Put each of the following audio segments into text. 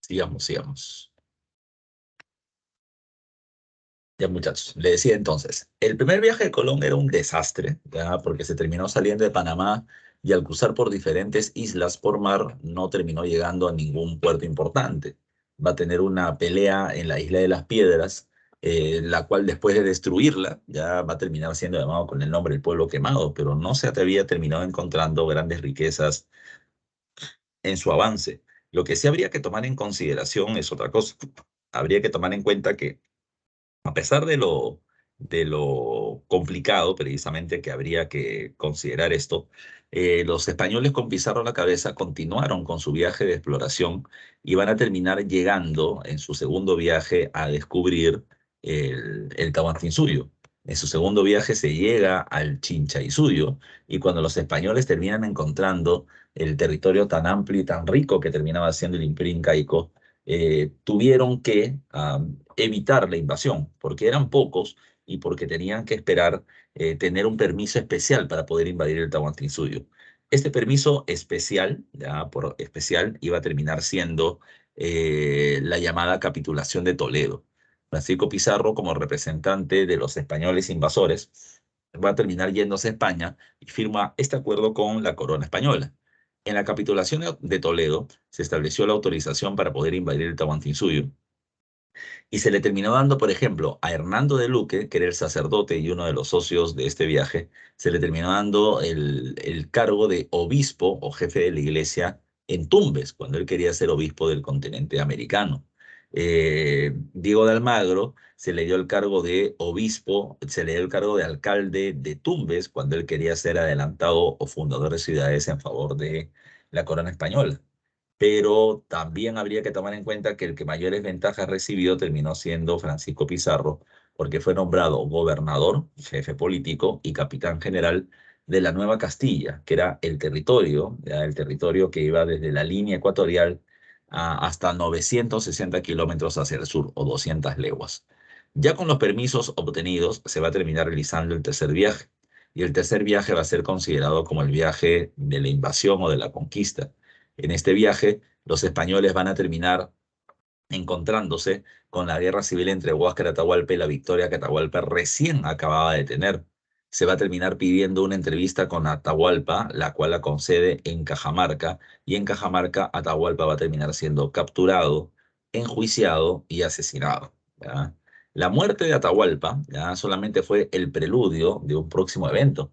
Sigamos, sigamos. Ya, muchachos, le decía entonces, el primer viaje de Colón era un desastre, ¿ya? Porque se terminó saliendo de Panamá y al cruzar por diferentes islas por mar no terminó llegando a ningún puerto importante. Va a tener una pelea en la isla de las Piedras, la cual después de destruirla ya va a terminar siendo llamado con el nombre del pueblo quemado, pero no se había terminado encontrando grandes riquezas en su avance. Lo que sí habría que tomar en consideración es otra cosa. Habría que tomar en cuenta que a pesar de lo complicado precisamente que habría que considerar esto, los españoles con Pizarro a la cabeza continuaron con su viaje de exploración y van a terminar llegando en su segundo viaje a descubrir el Tahuantinsuyo. En su segundo viaje se llega al Chinchaisuyo y cuando los españoles terminan encontrando el territorio tan amplio y tan rico que terminaba siendo el Imperio Incaico, tuvieron que evitar la invasión, porque eran pocos y porque tenían que esperar tener un permiso especial para poder invadir el Tahuantinsuyo. Este permiso especial, ya por especial, iba a terminar siendo la llamada capitulación de Toledo. Francisco Pizarro, como representante de los españoles invasores, va a terminar yéndose a España y firma este acuerdo con la corona española. En la capitulación de Toledo se estableció la autorización para poder invadir el Tahuantinsuyo y se le terminó dando, por ejemplo, a Hernando de Luque, que era el sacerdote y uno de los socios de este viaje, se le terminó dando el cargo de obispo o jefe de la iglesia en Tumbes, cuando él quería ser obispo del continente americano. Diego de Almagro se le dio el cargo de obispo, se le dio el cargo de alcalde de Tumbes, cuando él quería ser adelantado o fundador de ciudades en favor de la corona española, pero también habría que tomar en cuenta que el que mayores ventajas recibió terminó siendo Francisco Pizarro, porque fue nombrado gobernador, jefe político y capitán general de la Nueva Castilla, que era el territorio, ya el territorio que iba desde la línea ecuatorial hasta 960 kilómetros hacia el sur o 200 leguas. Ya con los permisos obtenidos, se va a terminar realizando el tercer viaje. Y el tercer viaje va a ser considerado como el viaje de la invasión o de la conquista. En este viaje, los españoles van a terminar encontrándose con la guerra civil entre Huáscar y Atahualpa y la victoria que Atahualpa recién acababa de tener. Se va a terminar pidiendo una entrevista con Atahualpa, la cual la concede en Cajamarca, y en Cajamarca Atahualpa va a terminar siendo capturado, enjuiciado y asesinado, ¿ya? La muerte de Atahualpa, ¿ya?, solamente fue el preludio de un próximo evento.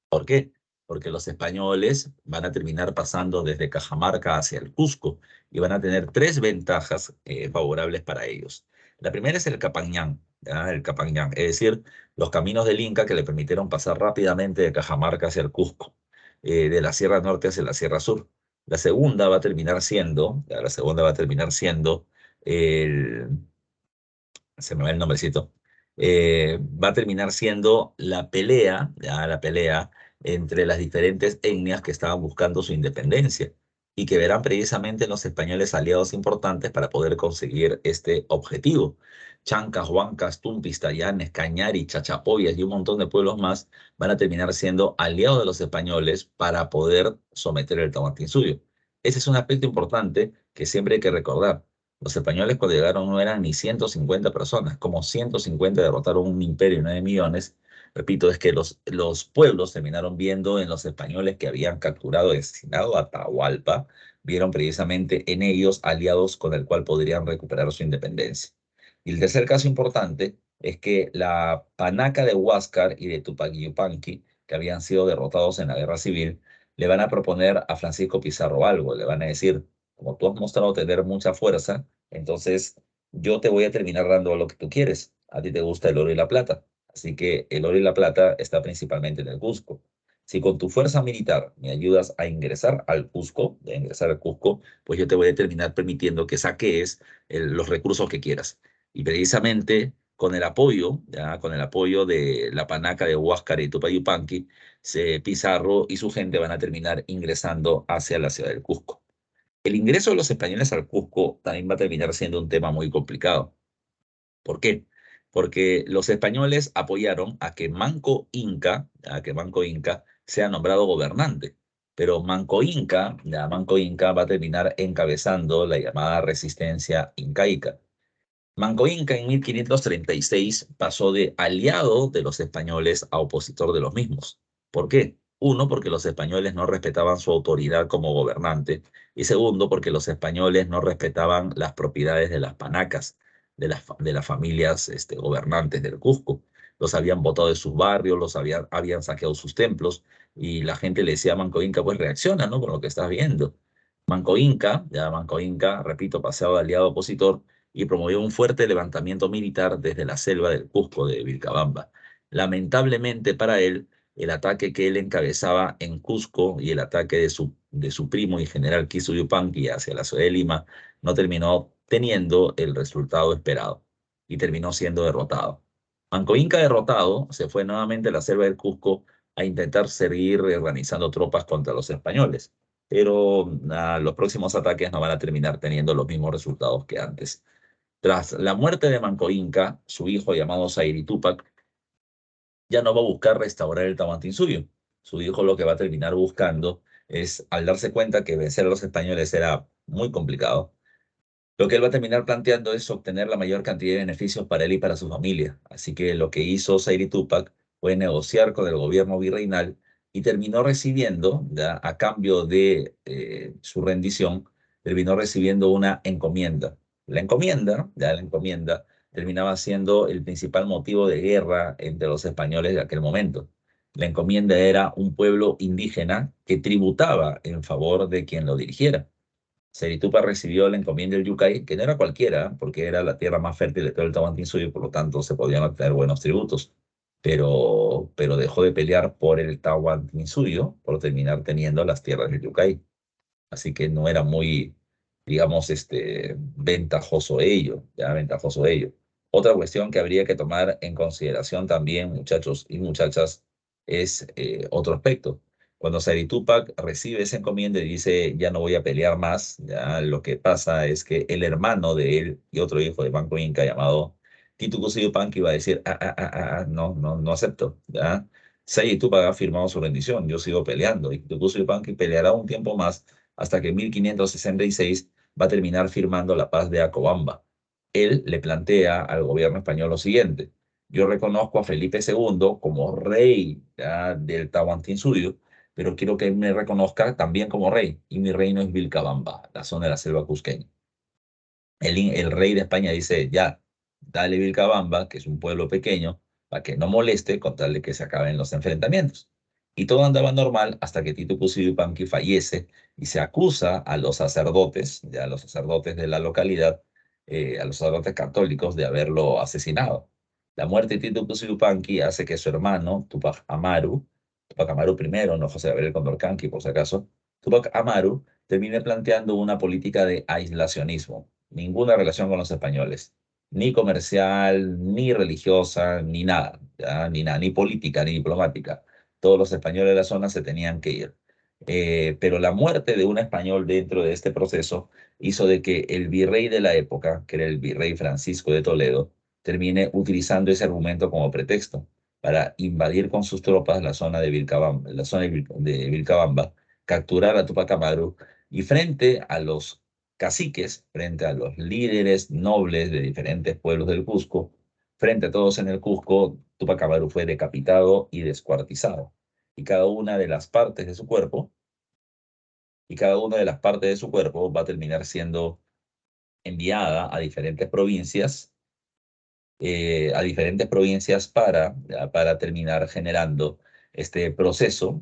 ¿Por qué? Porque los españoles van a terminar pasando desde Cajamarca hacia el Cusco y van a tener tres ventajas favorables para ellos. La primera es el Capañán, ¿ya? El Capañán, es decir, los caminos del Inca que le permitieron pasar rápidamente de Cajamarca hacia el Cusco, de la Sierra Norte hacia la Sierra Sur. La segunda va a terminar siendo, ¿ya?, la segunda va a terminar siendo el, se me va el nombrecito, va a terminar siendo la pelea, ya la pelea entre las diferentes etnias que estaban buscando su independencia y que verán precisamente en los españoles aliados importantes para poder conseguir este objetivo. Chancas, Huancas, Tumpis, Tayanes, Cañari, Chachapoyas y un montón de pueblos más van a terminar siendo aliados de los españoles para poder someter el Tahuantinsuyo. Ese es un aspecto importante que siempre hay que recordar. Los españoles cuando llegaron no eran ni 150 personas, como 150 derrotaron un imperio de 9 millones. Repito, es que los pueblos terminaron viendo en los españoles que habían capturado y asesinado a Atahualpa, vieron precisamente en ellos aliados con el cual podrían recuperar su independencia. Y el tercer caso importante es que la panaca de Huáscar y de Tupac Yupanqui, que habían sido derrotados en la guerra civil, le van a proponer a Francisco Pizarro algo, le van a decir, como tú has mostrado tener mucha fuerza, entonces yo te voy a terminar dando lo que tú quieres. A ti te gusta el oro y la plata. Así que el oro y la plata está principalmente en el Cusco. Si con tu fuerza militar me ayudas a ingresar al Cusco, pues yo te voy a terminar permitiendo que saques los recursos que quieras. Y precisamente con el apoyo, ya, con el apoyo de la panaca de Huáscar y Tupayupanqui, Pizarro y su gente van a terminar ingresando hacia la ciudad del Cusco. El ingreso de los españoles al Cusco también va a terminar siendo un tema muy complicado. ¿Por qué? Porque los españoles apoyaron a que Manco Inca sea nombrado gobernante. Pero Manco Inca, ya Manco Inca va a terminar encabezando la llamada resistencia incaica. Manco Inca en 1536 pasó de aliado de los españoles a opositor de los mismos. ¿Por qué? Uno, porque los españoles no respetaban su autoridad como gobernante, y segundo, porque los españoles no respetaban las propiedades de las panacas, de las familias gobernantes del Cusco. Los habían botado de sus barrios, habían saqueado sus templos, y la gente le decía a Manco Inca, pues reacciona, ¿no? Con lo que estás viendo. Manco Inca, repito, pasado de aliado a opositor, y promovió un fuerte levantamiento militar desde la selva del Cusco de Vilcabamba. Lamentablemente para él, el ataque que él encabezaba en Cusco y el ataque de su primo y general Kisu Yupanqui hacia la ciudad de Lima no terminó teniendo el resultado esperado y terminó siendo derrotado. Manco Inca derrotado se fue nuevamente a la selva del Cusco a intentar seguir organizando tropas contra los españoles, pero los próximos ataques no van a terminar teniendo los mismos resultados que antes. Tras la muerte de Manco Inca, su hijo llamado Zairi Tupac ya no va a buscar restaurar el Tahuantinsuyo. Su hijo lo que va a terminar buscando es, al darse cuenta que vencer a los españoles era muy complicado, lo que él va a terminar planteando es obtener la mayor cantidad de beneficios para él y para su familia. Así que lo que hizo Zairi Tupac fue negociar con el gobierno virreinal y terminó recibiendo, ya, a cambio de su rendición, terminó recibiendo una encomienda. La encomienda terminaba siendo el principal motivo de guerra entre los españoles de aquel momento. La encomienda era un pueblo indígena que tributaba en favor de quien lo dirigiera. Seritupa recibió la encomienda del Yucay, que no era cualquiera, porque era la tierra más fértil de todo el Tahuantinsuyo y por lo tanto se podían obtener buenos tributos. Pero dejó de pelear por el Tahuantinsuyo por terminar teniendo las tierras del Yucay. Así que no era muy, digamos, ventajoso ello, ya ventajoso ello. Otra cuestión que habría que tomar en consideración también, muchachos y muchachas, es otro aspecto. Cuando Sari Tupac recibe esa encomienda y dice, ya no voy a pelear más, ya lo que pasa es que el hermano de él y otro hijo de Manco Inca llamado Titu Cusi Yupanqui va a decir, no, no, no acepto, ¿ya? Sari Tupac ha firmado su rendición, yo sigo peleando, y Titu Cusi Yupanqui peleará un tiempo más hasta que en 1566 va a terminar firmando la paz de Acobamba. Él le plantea al gobierno español lo siguiente: yo reconozco a Felipe II como rey, ya, del Tahuantinsuyo, pero quiero que él me reconozca también como rey, y mi reino es Vilcabamba, la zona de la selva cusqueña. El rey de España dice, ya, dale Vilcabamba, que es un pueblo pequeño, para que no moleste con tal de que se acaben los enfrentamientos. Y todo andaba normal hasta que Tito Yupanqui fallece y se acusa a los sacerdotes, ya a los sacerdotes de la localidad, a los sacerdotes católicos de haberlo asesinado. La muerte de Tito Yupanqui hace que su hermano, Tupac Amaru primero, no José Gabriel Condorcanqui por si acaso, Tupac Amaru termine planteando una política de aislacionismo, ninguna relación con los españoles, ni comercial, ni religiosa, ni nada, ¿ya? Ni nada, ni política, ni diplomática. Todos los españoles de la zona se tenían que ir. Pero la muerte de un español dentro de este proceso hizo de que el virrey de la época, que era el virrey Francisco de Toledo, termine utilizando ese argumento como pretexto para invadir con sus tropas la zona de Vilcabamba, de Vilcabamba, capturar a Tupac Amaru y frente a los caciques, frente a los líderes nobles de diferentes pueblos del Cusco, frente a todos en el Cusco, Tupac Amaru fue decapitado y descuartizado. Y cada una de las partes de su cuerpo, y cada una de las partes de su cuerpo va a terminar siendo enviada a diferentes provincias para terminar generando este proceso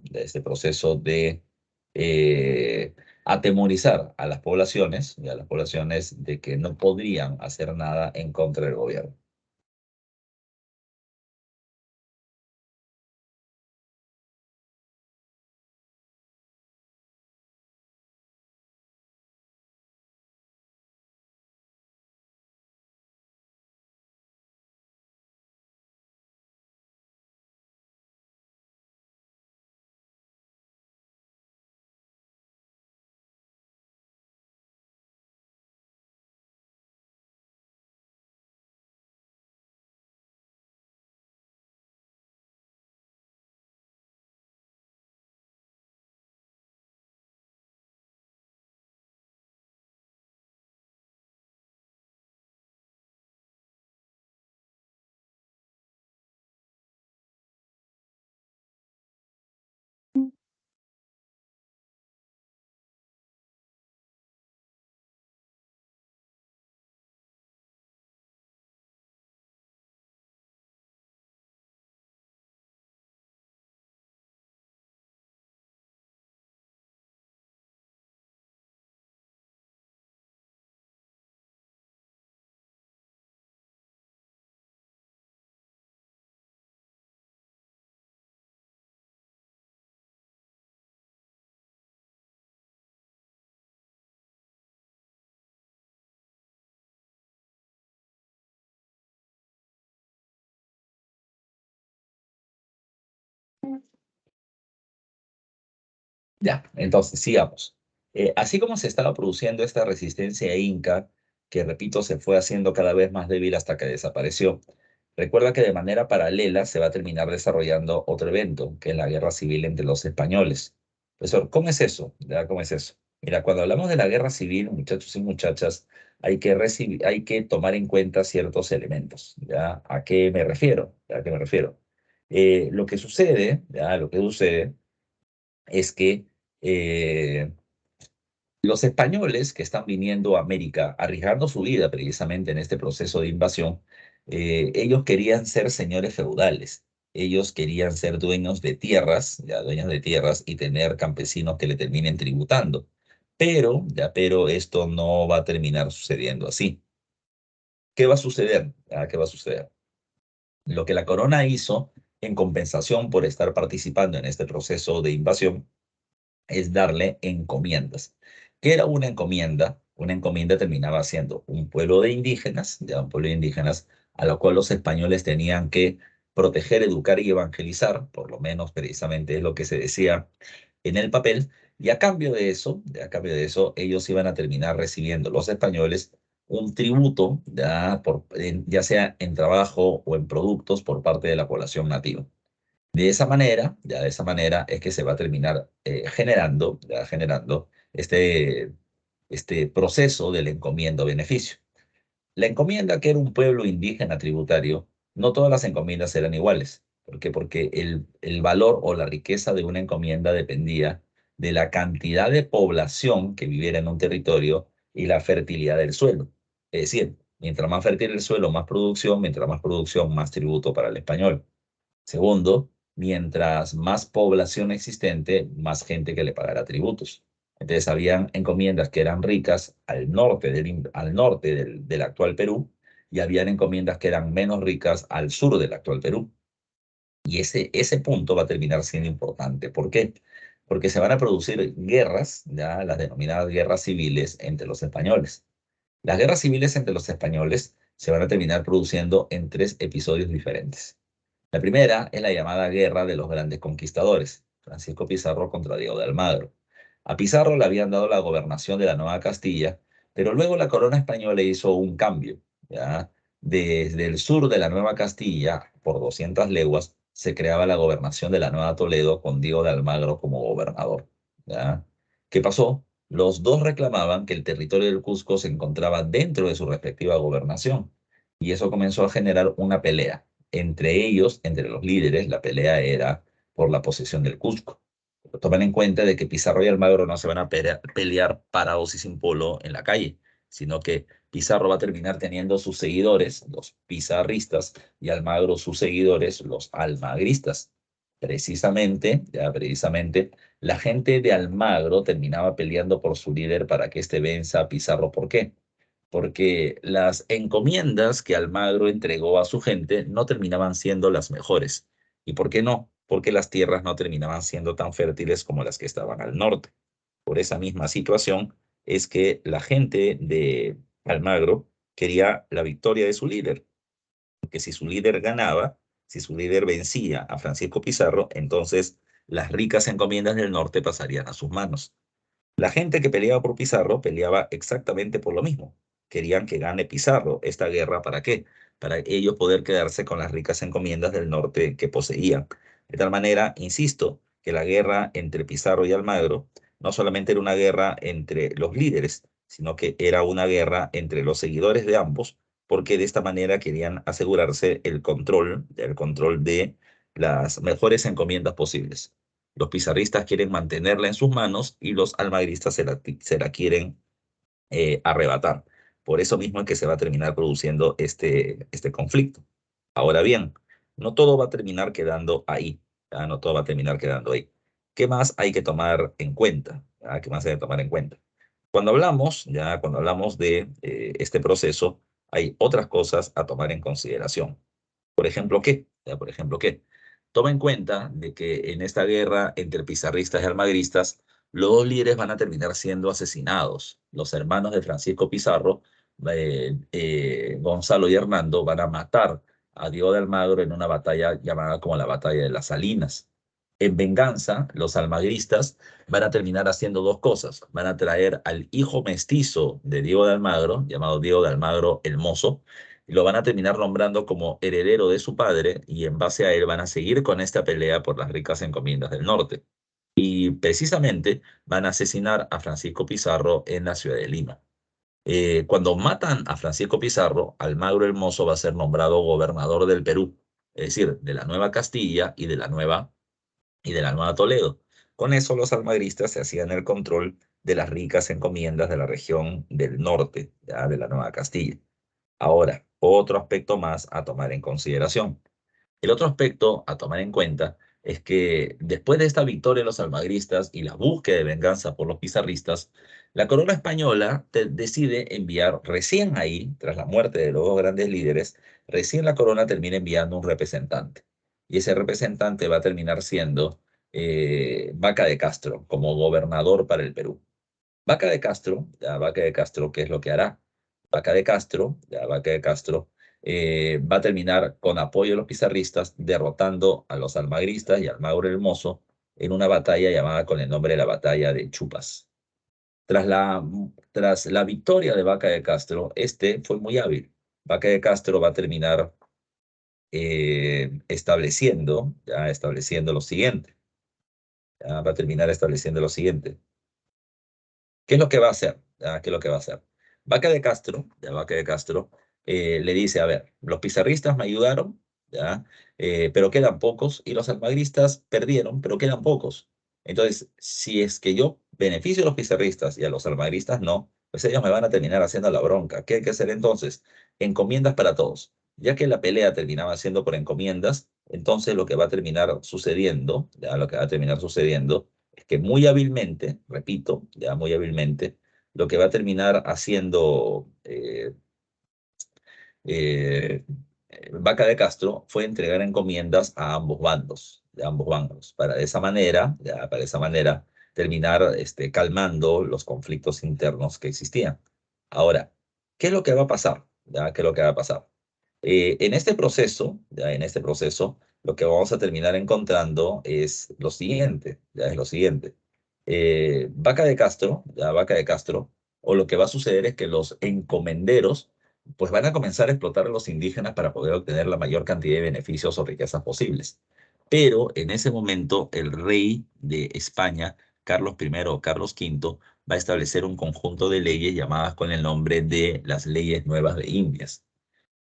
de eh, atemorizar a las poblaciones de que no podrían hacer nada en contra del gobierno. Ya, entonces sigamos. Así como se estaba produciendo esta resistencia inca, que repito, se fue haciendo cada vez más débil hasta que desapareció, recuerda que de manera paralela se va a terminar desarrollando otro evento, que es la guerra civil entre los españoles. Profesor, ¿cómo es eso? ¿Ya? ¿Cómo es eso? Mira, cuando hablamos de la guerra civil, muchachos y muchachas, hay que tomar en cuenta ciertos elementos. ¿Ya? ¿A qué me refiero? ¿Ya? ¿A qué me refiero? Lo que sucede, ¿ya? Lo que sucede es que los españoles que están viniendo a América, arriesgando su vida precisamente en este proceso de invasión, ellos querían ser señores feudales, ellos querían ser dueños de tierras, ya dueños de tierras y tener campesinos que le terminen tributando. Pero esto no va a terminar sucediendo así. ¿Qué va a suceder? ¿Qué va a suceder? Lo que la corona hizo en compensación por estar participando en este proceso de invasión es darle encomiendas. ¿Qué era una encomienda? Una encomienda terminaba siendo un pueblo de indígenas, ya un pueblo de indígenas, a lo cual los españoles tenían que proteger, educar y evangelizar, por lo menos precisamente es lo que se decía en el papel, y a cambio de eso, ellos iban a terminar recibiendo los españoles un tributo, ya sea en trabajo o en productos por parte de la población nativa. De esa manera es que se va a terminar generando este proceso del encomiendo-beneficio. La encomienda, que era un pueblo indígena tributario, no todas las encomiendas eran iguales. ¿Por qué? Porque el valor o la riqueza de una encomienda dependía de la cantidad de población que viviera en un territorio y la fertilidad del suelo. Es decir, mientras más fértil el suelo, más producción, mientras más producción, más tributo para el español. Segundo, mientras más población existente, más gente que le pagará tributos. Entonces, habían encomiendas que eran ricas al norte del actual Perú, y habían encomiendas que eran menos ricas al sur del actual Perú. Y ese punto va a terminar siendo importante. ¿Por qué? Porque se van a producir guerras, ya las denominadas guerras civiles entre los españoles. Las guerras civiles entre los españoles se van a terminar produciendo en tres episodios diferentes. La primera es la llamada Guerra de los Grandes Conquistadores, Francisco Pizarro contra Diego de Almagro. A Pizarro le habían dado la gobernación de la Nueva Castilla, pero luego la corona española hizo un cambio, ¿ya? Desde el sur de la Nueva Castilla, por 200 leguas, se creaba la gobernación de la Nueva Toledo con Diego de Almagro como gobernador, ¿ya? ¿Qué pasó? Los dos reclamaban que el territorio del Cusco se encontraba dentro de su respectiva gobernación, y eso comenzó a generar una pelea. Entre ellos, entre los líderes, la pelea era por la posesión del Cusco. Pero tomen en cuenta de que Pizarro y Almagro no se van a pelear parados y sin polo en la calle, sino que Pizarro va a terminar teniendo sus seguidores, los pizarristas, y Almagro sus seguidores, los almagristas. Precisamente, la gente de Almagro terminaba peleando por su líder para que éste venza a Pizarro. ¿Por qué? Porque las encomiendas que Almagro entregó a su gente no terminaban siendo las mejores. ¿Y por qué no? Porque las tierras no terminaban siendo tan fértiles como las que estaban al norte. Por esa misma situación es que la gente de Almagro quería la victoria de su líder, porque si su líder ganaba, si su líder vencía a Francisco Pizarro, entonces las ricas encomiendas del norte pasarían a sus manos. La gente que peleaba por Pizarro peleaba exactamente por lo mismo. Querían que gane Pizarro esta guerra. ¿Para qué? Para ellos poder quedarse con las ricas encomiendas del norte que poseían. De tal manera, insisto, que la guerra entre Pizarro y Almagro no solamente era una guerra entre los líderes, sino que era una guerra entre los seguidores de ambos, porque de esta manera querían asegurarse el control de las mejores encomiendas posibles. Los pizarristas quieren mantenerla en sus manos y los almagristas se la quieren arrebatar. Por eso mismo es que se va a terminar produciendo este conflicto. Ahora bien, no todo va a terminar quedando ahí. ¿Ya? No todo va a terminar quedando ahí. ¿Qué más hay que tomar en cuenta? ¿Ya? ¿Qué más hay que tomar en cuenta? Cuando hablamos de este proceso, hay otras cosas a tomar en consideración. Por ejemplo, ¿qué? Ya, por ejemplo, ¿qué? Toma en cuenta de que en esta guerra entre pizarristas y almagristas, los dos líderes van a terminar siendo asesinados. Los hermanos de Francisco Pizarro, Gonzalo y Hernando, van a matar a Diego de Almagro en una batalla llamada como la Batalla de las Salinas. En venganza, los almagristas van a terminar haciendo dos cosas. Van a traer al hijo mestizo de Diego de Almagro, llamado Diego de Almagro el Mozo, y lo van a terminar nombrando como heredero de su padre, y en base a él van a seguir con esta pelea por las ricas encomiendas del norte. Y precisamente van a asesinar a Francisco Pizarro en la ciudad de Lima. Cuando matan a Francisco Pizarro, Almagro el Mozo va a ser nombrado gobernador del Perú, es decir, de la Nueva Castilla y de la Nueva Toledo. Con eso los almagristas se hacían el control de las ricas encomiendas de la región del norte, ya de la Nueva Castilla. Ahora, otro aspecto más a tomar en consideración. El otro aspecto a tomar en cuenta es que después de esta victoria de los almagristas y la búsqueda de venganza por los pizarristas, la corona española decide enviar recién ahí, tras la muerte de los dos grandes líderes, recién la corona termina enviando un representante. Y ese representante va a terminar siendo Vaca de Castro como gobernador para el Perú. Vaca de Castro, ya Vaca de Castro, ¿qué es lo que hará? Vaca de Castro, ya Vaca de Castro, va a terminar con apoyo de los pizarristas, derrotando a los almagristas y al Almagro el Mozo en una batalla llamada con el nombre de la Batalla de Chupas. Tras la victoria de Vaca de Castro, este fue muy hábil. Vaca de Castro va a terminar estableciendo lo siguiente. Ya va a terminar estableciendo lo siguiente. ¿Qué es lo que va a hacer? ¿Qué es lo que va a hacer? Vaca de Castro, ya Vaca de Castro, le dice, a ver, los pizarristas me ayudaron, ¿ya? Pero quedan pocos, y los almagristas perdieron, pero quedan pocos. Entonces, si es que yo beneficio a los pizarristas y a los almagristas no, pues ellos me van a terminar haciendo la bronca. ¿Qué hay que hacer entonces? Encomiendas para todos. Ya que la pelea terminaba siendo por encomiendas, entonces lo que va a terminar sucediendo, ya lo que va a terminar sucediendo es que muy hábilmente, repito, ya muy hábilmente, lo que va a terminar haciendo eh, Vaca de Castro fue entregar encomiendas a ambos bandos, de ambos bandos, para de esa manera, ya, para de esa manera terminar calmando los conflictos internos que existían. Ahora, ¿qué es lo que va a pasar? ¿Ya? ¿Qué es lo que va a pasar? En este proceso, ya en este proceso, lo que vamos a terminar encontrando es lo siguiente, ya es lo siguiente. Vaca de Castro, ya Vaca de Castro, o lo que va a suceder es que los encomenderos pues van a comenzar a explotar a los indígenas para poder obtener la mayor cantidad de beneficios o riquezas posibles. Pero en ese momento el rey de España, Carlos I o Carlos V, va a establecer un conjunto de leyes llamadas con el nombre de las leyes nuevas de Indias.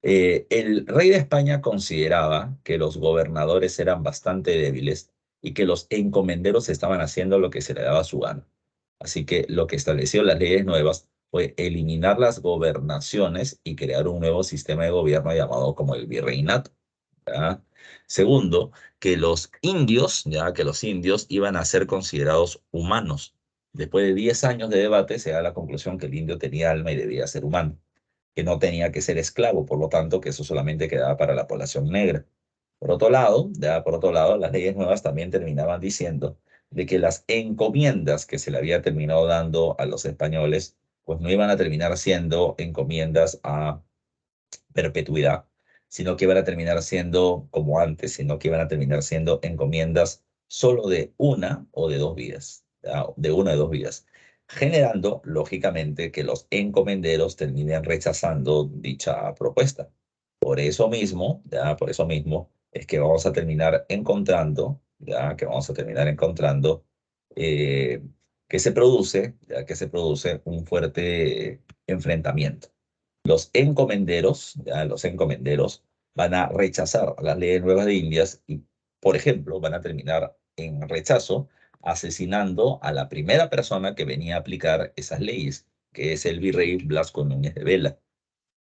El rey de España consideraba que los gobernadores eran bastante débiles y que los encomenderos estaban haciendo lo que se le daba su gana. Así que lo que estableció las leyes nuevas fue eliminar las gobernaciones y crear un nuevo sistema de gobierno llamado como el virreinato. ¿Ya? Segundo, que los indios, ya que los indios iban a ser considerados humanos. Después de 10 años de debate, se da la conclusión que el indio tenía alma y debía ser humano, que no tenía que ser esclavo, por lo tanto, que eso solamente quedaba para la población negra. Por otro lado, las leyes nuevas también terminaban diciendo de que las encomiendas que se le había terminado dando a los españoles, pues no iban a terminar siendo encomiendas a perpetuidad, sino que iban a terminar siendo como antes, sino que iban a terminar siendo encomiendas solo de una o de dos vidas, ¿ya? De una o de dos vidas, generando, lógicamente, que los encomenderos terminen rechazando dicha propuesta. Por eso mismo, ya, por eso mismo, es que vamos a terminar encontrando, ya, que vamos a terminar encontrando eh, que se produce un fuerte enfrentamiento. Los encomenderos van a rechazar las leyes nuevas de Indias y, por ejemplo, van a terminar en rechazo asesinando a la primera persona que venía a aplicar esas leyes, que es el virrey Blasco Núñez de Vela.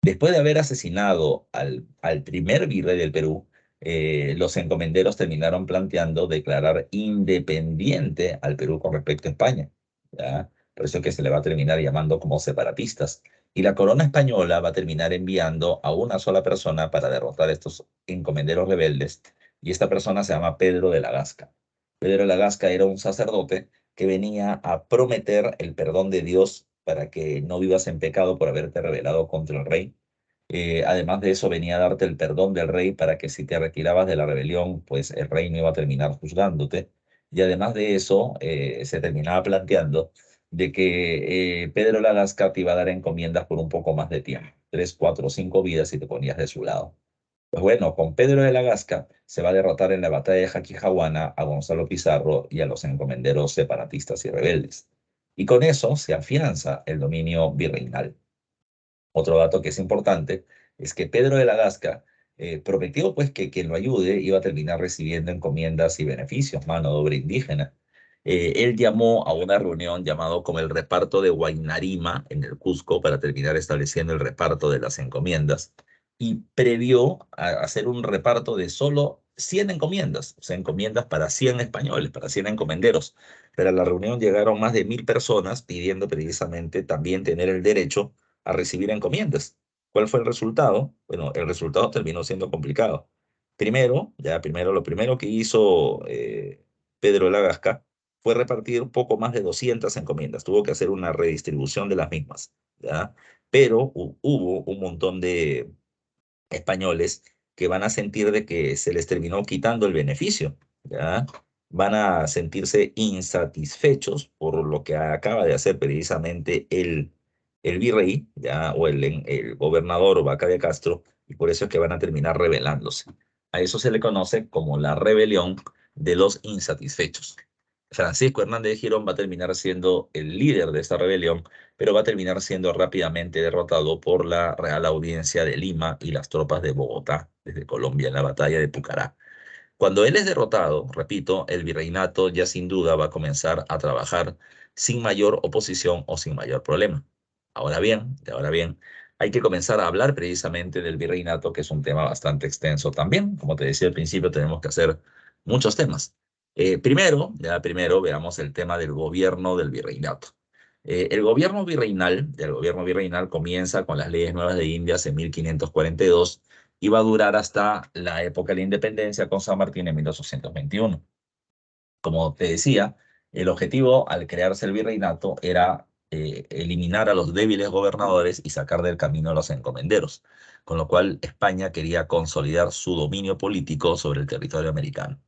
Después de haber asesinado al primer virrey del Perú, los encomenderos terminaron planteando declarar independiente al Perú con respecto a España, ¿ya? Por eso es que se le va a terminar llamando como separatistas. Y la corona española va a terminar enviando a una sola persona para derrotar a estos encomenderos rebeldes, y esta persona se llama Pedro de la Gasca. Pedro de la Gasca era un sacerdote que venía a prometer el perdón de Dios para que no vivas en pecado por haberte rebelado contra el rey. Además de eso, venía a darte el perdón del rey para que si te retirabas de la rebelión, pues el rey no iba a terminar juzgándote. Y además de eso, se terminaba planteando de que Pedro Lagasca te iba a dar encomiendas por un poco más de tiempo, 3, 4, 5 vidas si te ponías de su lado. Pues bueno, con Pedro de la Gasca se va a derrotar en la batalla de Jaquijahuana a Gonzalo Pizarro y a los encomenderos separatistas y rebeldes. Y con eso se afianza el dominio virreinal. Otro dato que es importante es que Pedro de la Gasca prometió pues que quien lo ayude iba a terminar recibiendo encomiendas y beneficios, mano de obra indígena. Él llamó a una reunión llamado como el reparto de Huaynarima en el Cusco para terminar estableciendo el reparto de las encomiendas y previó hacer un reparto de solo 100 encomiendas, o sea, encomiendas para 100 españoles, para 100 encomenderos. Pero a la reunión llegaron más de 1000 personas pidiendo precisamente también tener el derecho a recibir encomiendas. ¿Cuál fue el resultado? Bueno, el resultado terminó siendo complicado. Primero, lo primero que hizo Pedro de la Gasca fue repartir un poco más de 200 encomiendas. Tuvo que hacer una redistribución de las mismas, ¿ya? Pero hubo un montón de españoles que van a sentir de que se les terminó quitando el beneficio, ¿ya? Van a sentirse insatisfechos por lo que acaba de hacer precisamente el virrey, ¿ya? O el gobernador Vaca de Castro, y por eso es que van a terminar rebelándose. A eso se le conoce como la rebelión de los insatisfechos. Francisco Hernández de Girón va a terminar siendo el líder de esta rebelión, pero va a terminar siendo rápidamente derrotado por la Real Audiencia de Lima y las tropas de Bogotá, desde Colombia, en la batalla de Pucará. Cuando él es derrotado, repito, el virreinato ya sin duda va a comenzar a trabajar sin mayor oposición o sin mayor problema. Ahora bien, hay que comenzar a hablar precisamente del virreinato, que es un tema bastante extenso también. Como te decía al principio, tenemos que hacer muchos temas. Primero veamos el tema del gobierno del virreinato. El gobierno virreinal comienza con las leyes nuevas de Indias en 1542 y va a durar hasta la época de la independencia con San Martín en 1821. Como te decía, el objetivo al crearse el virreinato era eliminar a los débiles gobernadores y sacar del camino a los encomenderos, con lo cual España quería consolidar su dominio político sobre el territorio americano.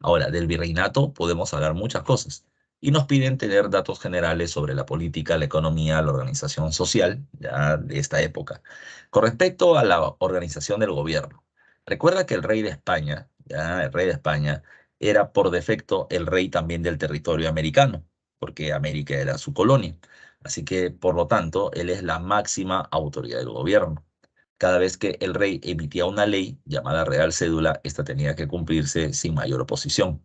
Ahora, del virreinato podemos hablar muchas cosas y nos piden tener datos generales sobre la política, la economía, la organización social ya de esta época. Con respecto a la organización del gobierno, recuerda que el rey de España, ya el rey de España, era por defecto el rey también del territorio americano, porque América era su colonia. Así que, por lo tanto, él es la máxima autoridad del gobierno. Cada vez que el rey emitía una ley llamada Real Cédula, esta tenía que cumplirse sin mayor oposición.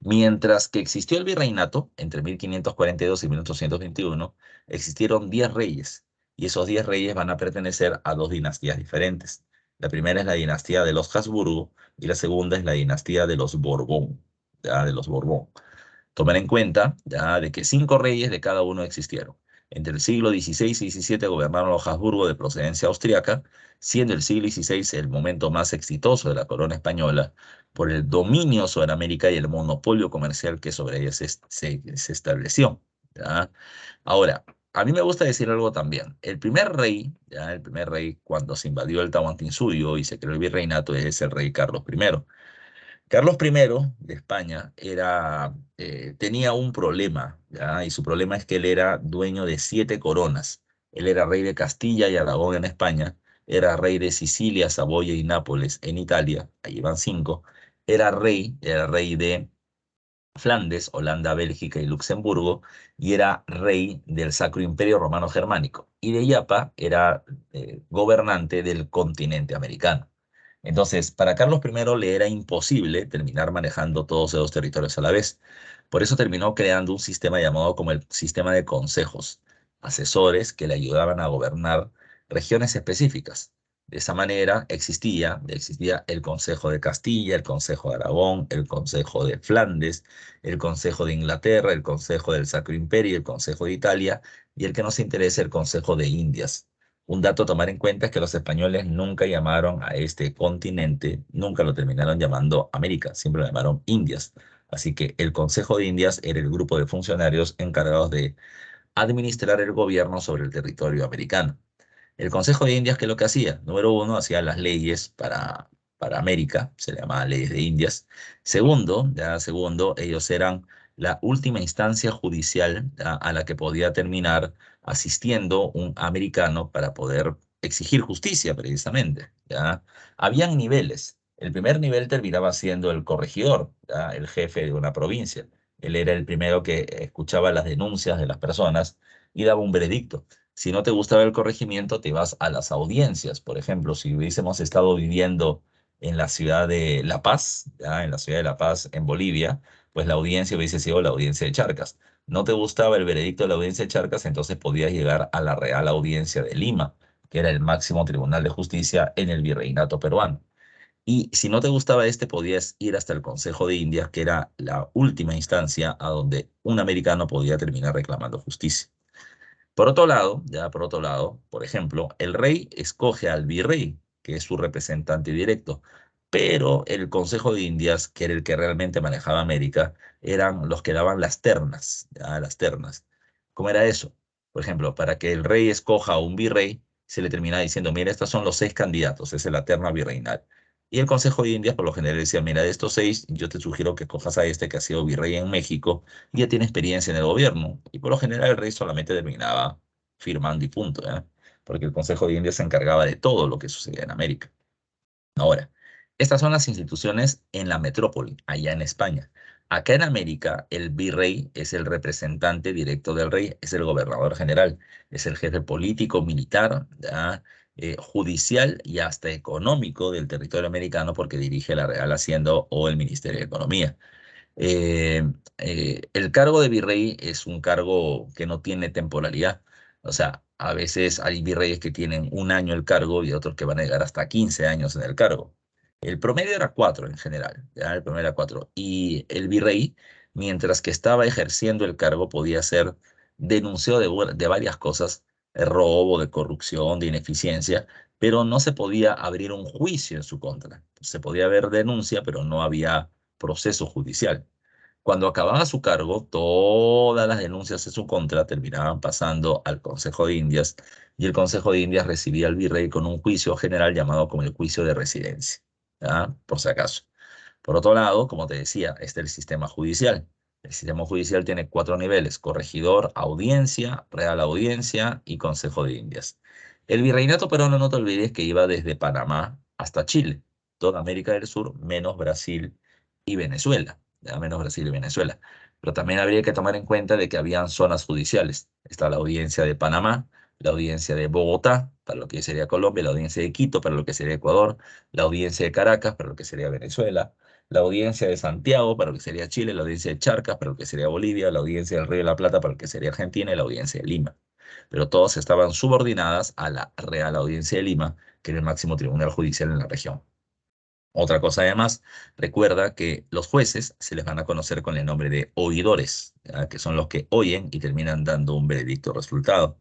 Mientras que existió el virreinato, entre 1542 y 1821, existieron 10 reyes, y esos 10 reyes van a pertenecer a dos dinastías diferentes. La primera es la dinastía de los Habsburgo y la segunda es la dinastía de los Borbón, ya, de los Borbón. Tomar en cuenta ya de que 5 reyes de cada uno existieron. Entre el siglo XVI y XVII gobernaron los Habsburgo de procedencia austriaca, siendo el siglo XVI el momento más exitoso de la corona española por el dominio sobre América y el monopolio comercial que sobre ella se estableció. ¿Ya? Ahora, a mí me gusta decir algo también. El primer rey, cuando se invadió el Tahuantinsuyo y se creó el virreinato, es el rey Carlos I. Carlos I de España tenía un problema, ¿ya? Y su problema es que él era dueño de 7 coronas. Él era rey de Castilla y Aragón en España, era rey de Sicilia, Saboya y Nápoles en Italia, ahí van 5. Era rey de Flandes, Holanda, Bélgica y Luxemburgo, y era rey del Sacro Imperio Romano Germánico. Y de Yapa era gobernante del continente americano. Entonces, para Carlos I le era imposible terminar manejando todos esos territorios a la vez. Por eso terminó creando un sistema llamado como el sistema de consejos, asesores que le ayudaban a gobernar regiones específicas. De esa manera existía el Consejo de Castilla, el Consejo de Aragón, el Consejo de Flandes, el Consejo de Inglaterra, el Consejo del Sacro Imperio, el Consejo de Italia y el que nos interesa, el Consejo de Indias. Un dato a tomar en cuenta es que los españoles nunca llamaron a este continente, nunca lo terminaron llamando América, siempre lo llamaron Indias. Así que el Consejo de Indias era el grupo de funcionarios encargados de administrar el gobierno sobre el territorio americano. El Consejo de Indias, ¿qué es lo que hacía? Número uno, hacía las leyes para América, se le llamaban leyes de Indias. Segundo, segundo, ellos eran la última instancia judicial, a la que podía terminar asistiendo un americano para poder exigir justicia, precisamente. ¿Ya? Habían niveles. El primer nivel terminaba siendo el corregidor, ¿ya? El jefe de una provincia. Él era el primero que escuchaba las denuncias de las personas y daba un veredicto. Si no te gustaba el corregimiento, te vas a las audiencias. Por ejemplo, si hubiésemos estado viviendo en la ciudad de La Paz, ¿ya? En la ciudad de La Paz, en Bolivia, pues la audiencia hubiese sido la audiencia de Charcas. No te gustaba el veredicto de la audiencia de Charcas, entonces podías llegar a la Real Audiencia de Lima, que era el máximo tribunal de justicia en el virreinato peruano. Y si no te gustaba este, podías ir hasta el Consejo de Indias, que era la última instancia a donde un americano podía terminar reclamando justicia. Por otro lado, por ejemplo, el rey escoge al virrey, que es su representante directo, pero el Consejo de Indias, que era el que realmente manejaba América, eran los que daban las ternas, ¿ya? Las ternas. ¿Cómo era eso? Por ejemplo, para que el rey escoja a un virrey, se le terminaba diciendo, mira, estos son los 6 candidatos, esa es la terna virreinal. Y el Consejo de Indias, por lo general, decía, mira, de estos 6, yo te sugiero que cojas a este que ha sido virrey en México y ya tiene experiencia en el gobierno. Y por lo general el rey solamente terminaba firmando y punto, ¿ya? Porque el Consejo de Indias se encargaba de todo lo que sucedía en América. Ahora, estas son las instituciones en la metrópoli, allá en España. Acá en América, el virrey es el representante directo del rey, es el gobernador general, es el jefe político, militar, ¿ya? Judicial y hasta económico del territorio americano porque dirige la Real Hacienda o el Ministerio de Economía. Eh, el cargo de virrey es un cargo que no tiene temporalidad. O sea, a veces hay virreyes que tienen un año el cargo y otros que van a llegar hasta 15 años en el cargo. El promedio era 4 en general, ¿ya? El promedio era 4. Y el virrey, mientras que estaba ejerciendo el cargo, podía ser denunciado de varias cosas, de robo, de corrupción, de ineficiencia, pero no se podía abrir un juicio en su contra. Se podía haber denuncia, pero no había proceso judicial. Cuando acababa su cargo, todas las denuncias en su contra terminaban pasando al Consejo de Indias y el Consejo de Indias recibía al virrey con un juicio general llamado como el juicio de residencia, ¿ya? Por si acaso. Por otro lado, como te decía, está el sistema judicial. El sistema judicial tiene 4 niveles: corregidor, audiencia, real audiencia y Consejo de Indias. El virreinato peruano, no te olvides que iba desde Panamá hasta Chile, toda América del Sur, menos Brasil y Venezuela, ya menos Brasil y Venezuela. Pero también habría que tomar en cuenta de que habían zonas judiciales. Está la audiencia de Panamá, la audiencia de Bogotá, para lo que sería Colombia, la audiencia de Quito, para lo que sería Ecuador, la audiencia de Caracas, para lo que sería Venezuela, la audiencia de Santiago, para lo que sería Chile, la audiencia de Charcas, para lo que sería Bolivia, la audiencia del Río de la Plata, para lo que sería Argentina, y la audiencia de Lima. Pero todas estaban subordinadas a la Real Audiencia de Lima, que era el máximo tribunal judicial en la región. Otra cosa además, recuerda que los jueces se les van a conocer con el nombre de oidores, ¿ya? Que son los que oyen y terminan dando un veredicto resultado.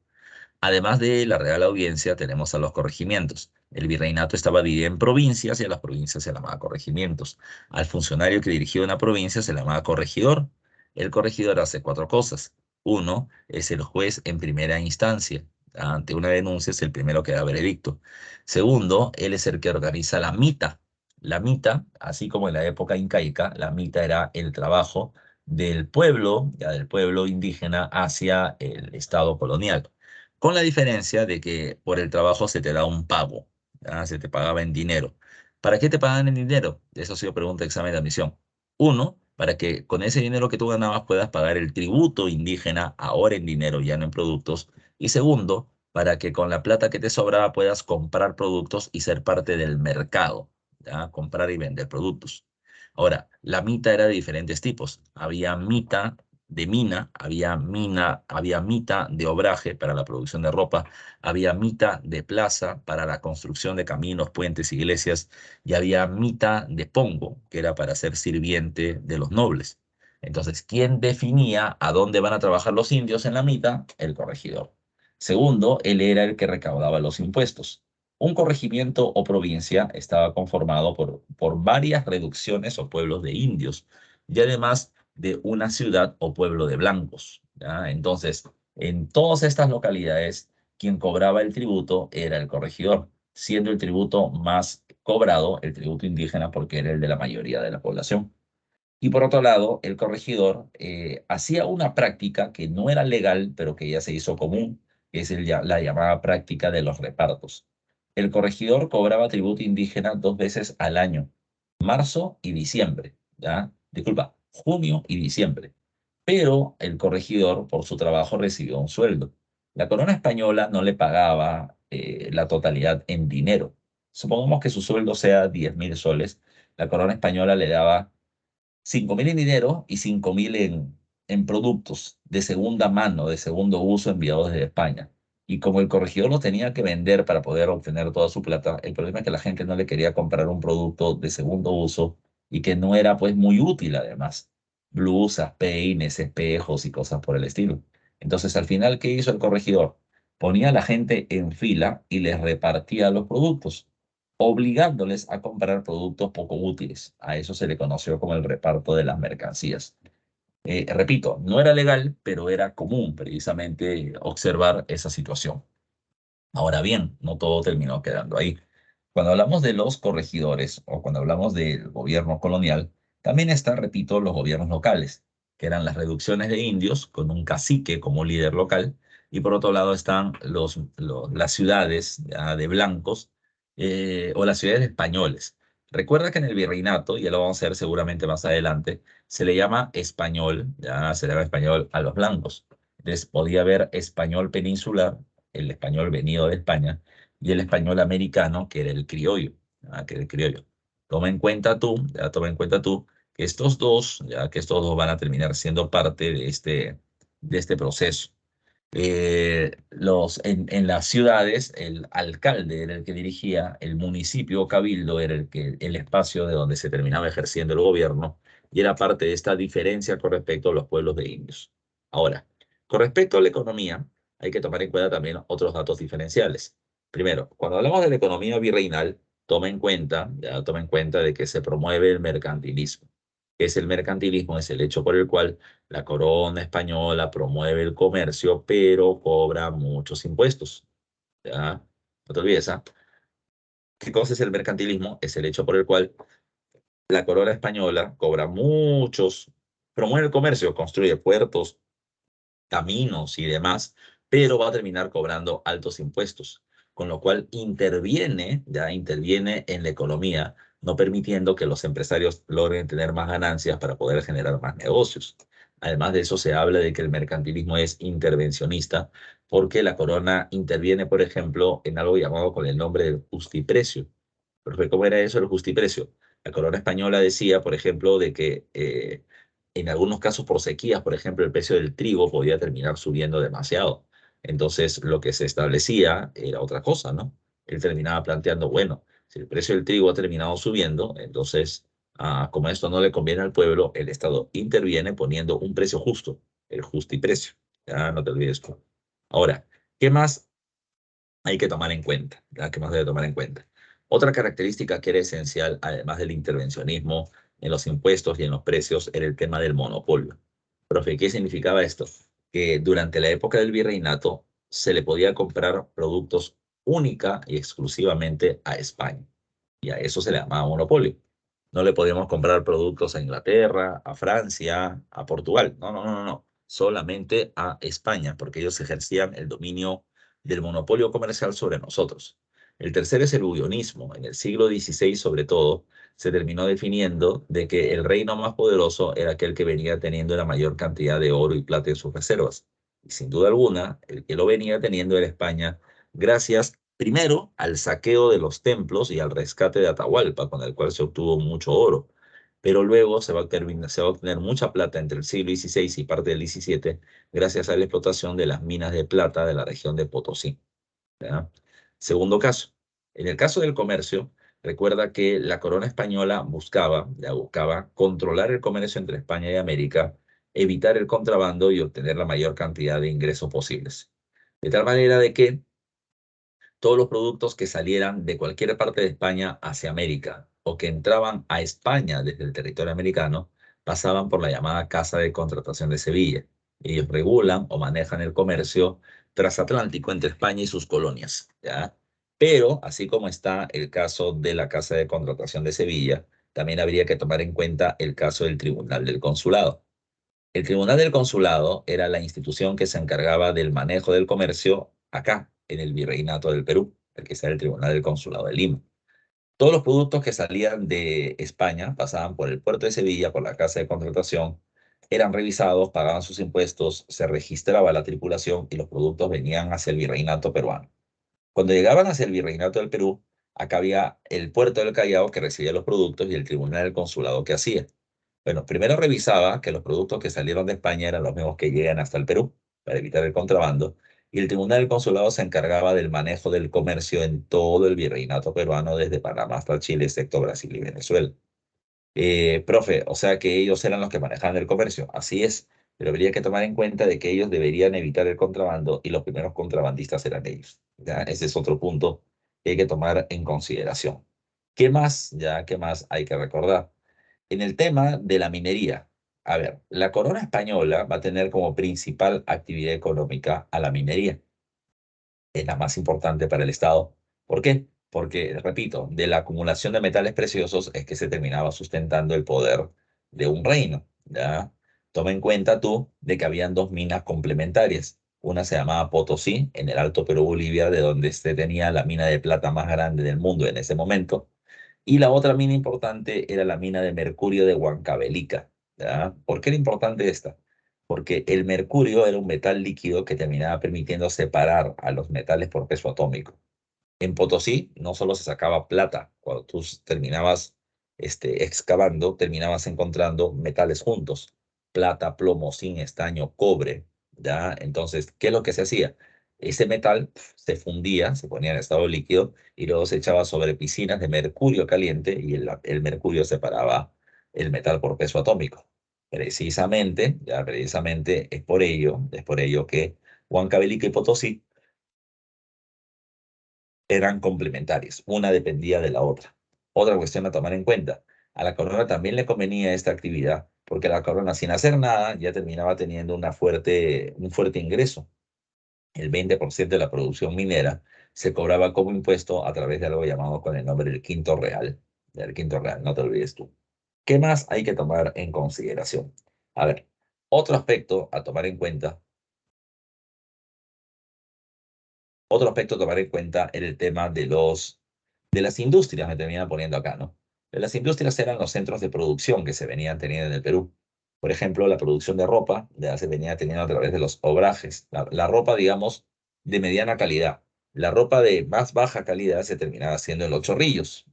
Además de la Real Audiencia, tenemos a los corregimientos. El virreinato estaba dividido en provincias y a las provincias se llamaba corregimientos. Al funcionario que dirigía una provincia se le llamaba corregidor. El corregidor hace 4 cosas. Uno, es el juez en primera instancia. Ante una denuncia es el primero que da veredicto. Segundo, él es el que organiza la mita. La mita, así como en la época incaica, la mita era el trabajo del pueblo, ya del pueblo indígena hacia el Estado colonial. Con la diferencia de que por el trabajo se te da un pago, ¿ya? Se te pagaba en dinero. ¿Para qué te pagan en dinero? Eso ha sido pregunta de examen de admisión. Uno, para que con ese dinero que tú ganabas puedas pagar el tributo indígena, ahora en dinero, ya no en productos. Y segundo, para que con la plata que te sobraba puedas comprar productos y ser parte del mercado, ¿ya? Comprar y vender productos. Ahora, la mita era de diferentes tipos. Había mita de mina, había mita de obraje para la producción de ropa, había mita de plaza para la construcción de caminos, puentes, iglesias, y había mita de pongo, que era para ser sirviente de los nobles. Entonces, ¿quién definía a dónde van a trabajar los indios en la mita? El corregidor. Segundo, él era el que recaudaba los impuestos. Un corregimiento o provincia estaba conformado por varias reducciones o pueblos de indios y además de una ciudad o pueblo de blancos, ¿ya? Entonces, en todas estas localidades quien cobraba el tributo era el corregidor, siendo el tributo más cobrado el tributo indígena porque era el de la mayoría de la población. Y por otro lado, el corregidor hacía una práctica que no era legal, pero que ya se hizo común, que es la llamada práctica de los repartos. El corregidor cobraba tributo indígena 2 veces al año, marzo y diciembre, ¿ya? Disculpa, junio y diciembre. Pero el corregidor por su trabajo recibió un sueldo. La corona española no le pagaba la totalidad en dinero. Supongamos que su sueldo sea 10.000 soles. La corona española le daba 5.000 en dinero y 5.000 en productos de segunda mano, de segundo uso enviados desde España. Y como el corregidor lo tenía que vender para poder obtener toda su plata, el problema es que la gente no le quería comprar un producto de segundo uso y que no era pues muy útil además. Blusas, peines, espejos y cosas por el estilo. Entonces al final, ¿qué hizo el corregidor? Ponía a la gente en fila y les repartía los productos obligándoles a comprar productos poco útiles. A eso se le conoció como el reparto de las mercancías. Repito, no era legal, pero era común precisamente observar esa situación. Ahora bien, no todo terminó quedando ahí. Cuando hablamos de los corregidores o cuando hablamos del gobierno colonial, también están, repito, los gobiernos locales, que eran las reducciones de indios con un cacique como líder local, y por otro lado están las ciudades ya, de blancos o las ciudades de españoles. Recuerda que en el virreinato, y ya lo vamos a ver seguramente más adelante, se le llama español, ya se le llama español a los blancos. Entonces podía haber español peninsular, el español venido de España, y el español americano, que era el criollo, que era el criollo. Toma en cuenta tú, que estos dos, ya que estos dos van a terminar siendo parte de este proceso. En las ciudades, el alcalde era el que dirigía, el municipio o cabildo era el espacio de donde se terminaba ejerciendo el gobierno, y era parte de esta diferencia con respecto a los pueblos de indios. Ahora, con respecto a la economía, hay que tomar en cuenta también otros datos diferenciales. Primero, cuando hablamos de la economía virreinal, toma en cuenta de que se promueve el mercantilismo. ¿Qué es el mercantilismo? Es el hecho por el cual la corona española promueve el comercio, pero cobra muchos impuestos. ¿Ya? No te olvides, ¿ah? ¿Qué cosa es el mercantilismo? Es el hecho por el cual la corona española cobra promueve el comercio, construye puertos, caminos y demás, pero va a terminar cobrando altos impuestos, con lo cual interviene en la economía, no permitiendo que los empresarios logren tener más ganancias para poder generar más negocios. Además de eso, se habla de que el mercantilismo es intervencionista, porque la corona interviene, por ejemplo, en algo llamado con el nombre del justiprecio. Porque ¿cómo era eso el justiprecio? La corona española decía, por ejemplo, de que en algunos casos por sequías, por ejemplo, el precio del trigo podía terminar subiendo demasiado. Entonces, lo que se establecía era otra cosa, ¿no? Él terminaba planteando, bueno, si el precio del trigo ha terminado subiendo, entonces, como esto no le conviene al pueblo, el Estado interviene poniendo un precio justo, el justiprecio. Ya no te olvides tú. Ahora, ¿qué más hay que tomar en cuenta? ¿Ya? ¿Qué más debe tomar en cuenta? Otra característica que era esencial, además del intervencionismo en los impuestos y en los precios, era el tema del monopolio. Profe, ¿qué significaba esto? Que durante la época del virreinato se le podía comprar productos única y exclusivamente a España. Y a eso se le llamaba monopolio. No le podíamos comprar productos a Inglaterra, a Francia, a Portugal. No, no, no, no, no. Solamente a España, porque ellos ejercían el dominio del monopolio comercial sobre nosotros. El tercero es el unionismo. En el siglo XVI, sobre todo, se terminó definiendo de que el reino más poderoso era aquel que venía teniendo la mayor cantidad de oro y plata en sus reservas. Y sin duda alguna, el que lo venía teniendo era España, gracias primero al saqueo de los templos y al rescate de Atahualpa, con el cual se obtuvo mucho oro. Pero luego se va a obtener mucha plata entre el siglo XVI y parte del XVII gracias a la explotación de las minas de plata de la región de Potosí. ¿Ya? Segundo caso. En el caso del comercio, recuerda que la corona española buscaba controlar el comercio entre España y América, evitar el contrabando y obtener la mayor cantidad de ingresos posibles. De tal manera de que todos los productos que salieran de cualquier parte de España hacia América o que entraban a España desde el territorio americano pasaban por la llamada Casa de Contratación de Sevilla. Ellos regulan o manejan el comercio transatlántico entre España y sus colonias, ¿ya? Pero, así como está el caso de la Casa de Contratación de Sevilla, también habría que tomar en cuenta el caso del Tribunal del Consulado. El Tribunal del Consulado era la institución que se encargaba del manejo del comercio acá, en el Virreinato del Perú, el que está el Tribunal del Consulado de Lima. Todos los productos que salían de España pasaban por el puerto de Sevilla, por la casa de contratación, eran revisados, pagaban sus impuestos, se registraba la tripulación y los productos venían hacia el virreinato peruano. Cuando llegaban hacia el virreinato del Perú, acá había el puerto del Callao que recibía los productos y el tribunal del consulado que hacía. Bueno, primero revisaba que los productos que salieron de España eran los mismos que llegan hasta el Perú, para evitar el contrabando, y el Tribunal del Consulado se encargaba del manejo del comercio en todo el virreinato peruano, desde Panamá hasta Chile, excepto Brasil y Venezuela. Profe, o sea que ellos eran los que manejaban el comercio. Así es, pero habría que tomar en cuenta de que ellos deberían evitar el contrabando y los primeros contrabandistas eran ellos. ¿Ya? Ese es otro punto que hay que tomar en consideración. ¿Qué más? Ya, ¿qué más hay que recordar? En el tema de la minería, a ver, la corona española va a tener como principal actividad económica a la minería. Es la más importante para el Estado. ¿Por qué? Porque, repito, de la acumulación de metales preciosos es que se terminaba sustentando el poder de un reino, ¿ya? Toma en cuenta tú de que habían dos minas complementarias. Una se llamaba Potosí, en el Alto Perú, Bolivia, de donde se tenía la mina de plata más grande del mundo en ese momento. Y la otra mina importante era la mina de mercurio de Huancavelica, ¿ya? ¿Por qué era importante esta? Porque el mercurio era un metal líquido que terminaba permitiendo separar a los metales por peso atómico. En Potosí no solo se sacaba plata, cuando tú terminabas excavando, terminabas encontrando metales juntos, plata, plomo, zinc, estaño, cobre, ¿ya? Entonces, ¿qué es lo que se hacía? Ese metal se fundía, se ponía en estado líquido y luego se echaba sobre piscinas de mercurio caliente y el mercurio separaba el metal por peso atómico. Precisamente, ya precisamente es por ello que Huancavelica y Potosí eran complementarias, una dependía de la otra. Otra cuestión a tomar en cuenta, a la corona también le convenía esta actividad, porque la corona sin hacer nada ya terminaba teniendo un fuerte ingreso. El 20% de la producción minera se cobraba como impuesto a través de algo llamado con el nombre del quinto real. Del quinto real, no te olvides tú. ¿Qué más hay que tomar en consideración? A ver, otro aspecto a tomar en cuenta. Otro aspecto a tomar en cuenta era el tema de las industrias, me terminan poniendo acá, ¿no? Las industrias eran los centros de producción que se venían teniendo en el Perú. Por ejemplo, la producción de ropa ya se venía teniendo a través de los obrajes. La ropa, digamos, de mediana calidad. La ropa de más baja calidad se terminaba haciendo en los chorrillos.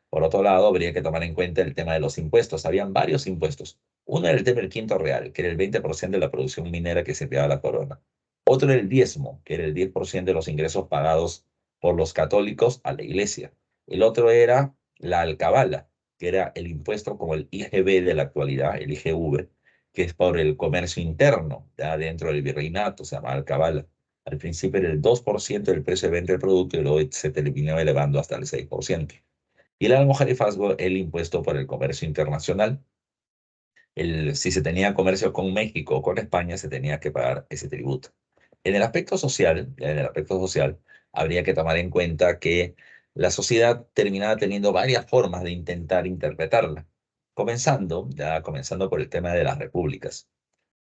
Por otro lado, habría que tomar en cuenta el tema de los impuestos. Habían varios impuestos. Uno era el tema del quinto real, que era el 20% de la producción minera que se enviaba a la corona. Otro era el diezmo, que era el 10% de los ingresos pagados por los católicos a la iglesia. El otro era la alcabala, que era el impuesto como el IGB de la actualidad, el IGV, que es por el comercio interno, ya dentro del virreinato, se llama alcabala. Al principio era el 2% del precio de venta del producto y luego se terminó elevando hasta el 6%. Y el almojarifazgo, el impuesto por el comercio internacional. Si se tenía comercio con México o con España, se tenía que pagar ese tributo. En el aspecto social, habría que tomar en cuenta que la sociedad terminaba teniendo varias formas de intentar interpretarla, comenzando por el tema de las repúblicas.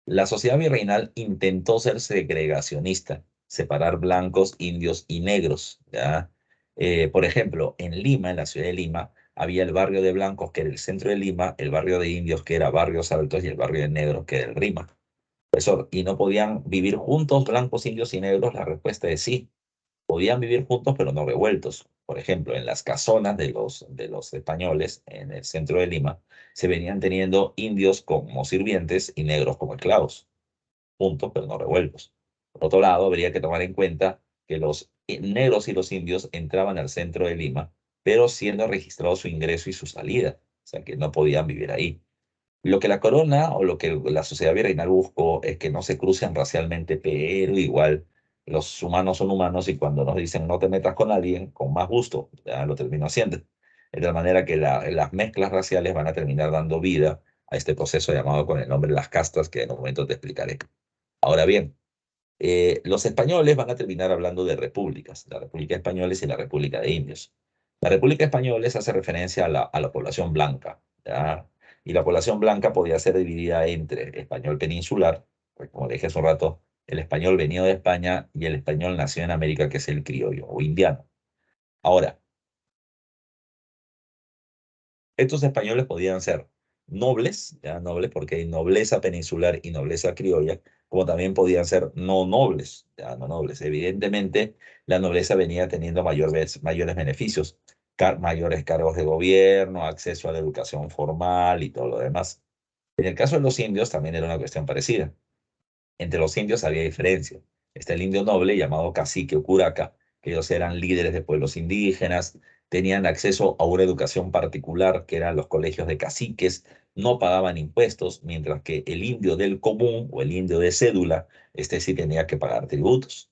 La sociedad virreinal intentó ser segregacionista, separar blancos, indios y negros, ¿ya? Por ejemplo, en Lima, en la ciudad de Lima, había el barrio de blancos, que era el centro de Lima, el barrio de indios, que era Barrios Altos, y el barrio de negros, que era el Rima. Profesor, ¿y no podían vivir juntos blancos, indios y negros? La respuesta es sí. Podían vivir juntos, pero no revueltos. Por ejemplo, en las casonas de los españoles, en el centro de Lima, se venían teniendo indios como sirvientes y negros como esclavos, juntos, pero no revueltos. Por otro lado, habría que tomar en cuenta que los negros y los indios entraban al centro de Lima, pero siendo registrado su ingreso y su salida, o sea que no podían vivir ahí. Lo que la corona o lo que la sociedad virreinal buscó es que no se crucen racialmente, pero igual los humanos son humanos y cuando nos dicen no te metas con alguien, con más gusto, ya lo termino haciendo. De tal manera que las mezclas raciales van a terminar dando vida a este proceso llamado con el nombre de las castas, que en un momento te explicaré. Ahora bien, los españoles van a terminar hablando de repúblicas, la República Española y la República de Indios. La República Española hace referencia a la población blanca, ¿ya? Y la población blanca podía ser dividida entre español peninsular, pues como dije hace un rato, el español venido de España y el español nacido en América, que es el criollo o indiano. Ahora, estos españoles podían ser nobles, ya nobles porque hay nobleza peninsular y nobleza criolla, como también podían ser no nobles, ya no nobles. Evidentemente, la nobleza venía teniendo mayores beneficios, mayores cargos de gobierno, acceso a la educación formal y todo lo demás. En el caso de los indios también era una cuestión parecida. Entre los indios había diferencia. Está el indio noble llamado cacique o curaca, que ellos eran líderes de pueblos indígenas, tenían acceso a una educación particular, que eran los colegios de caciques, no pagaban impuestos, mientras que el indio del común o el indio de cédula, este sí tenía que pagar tributos.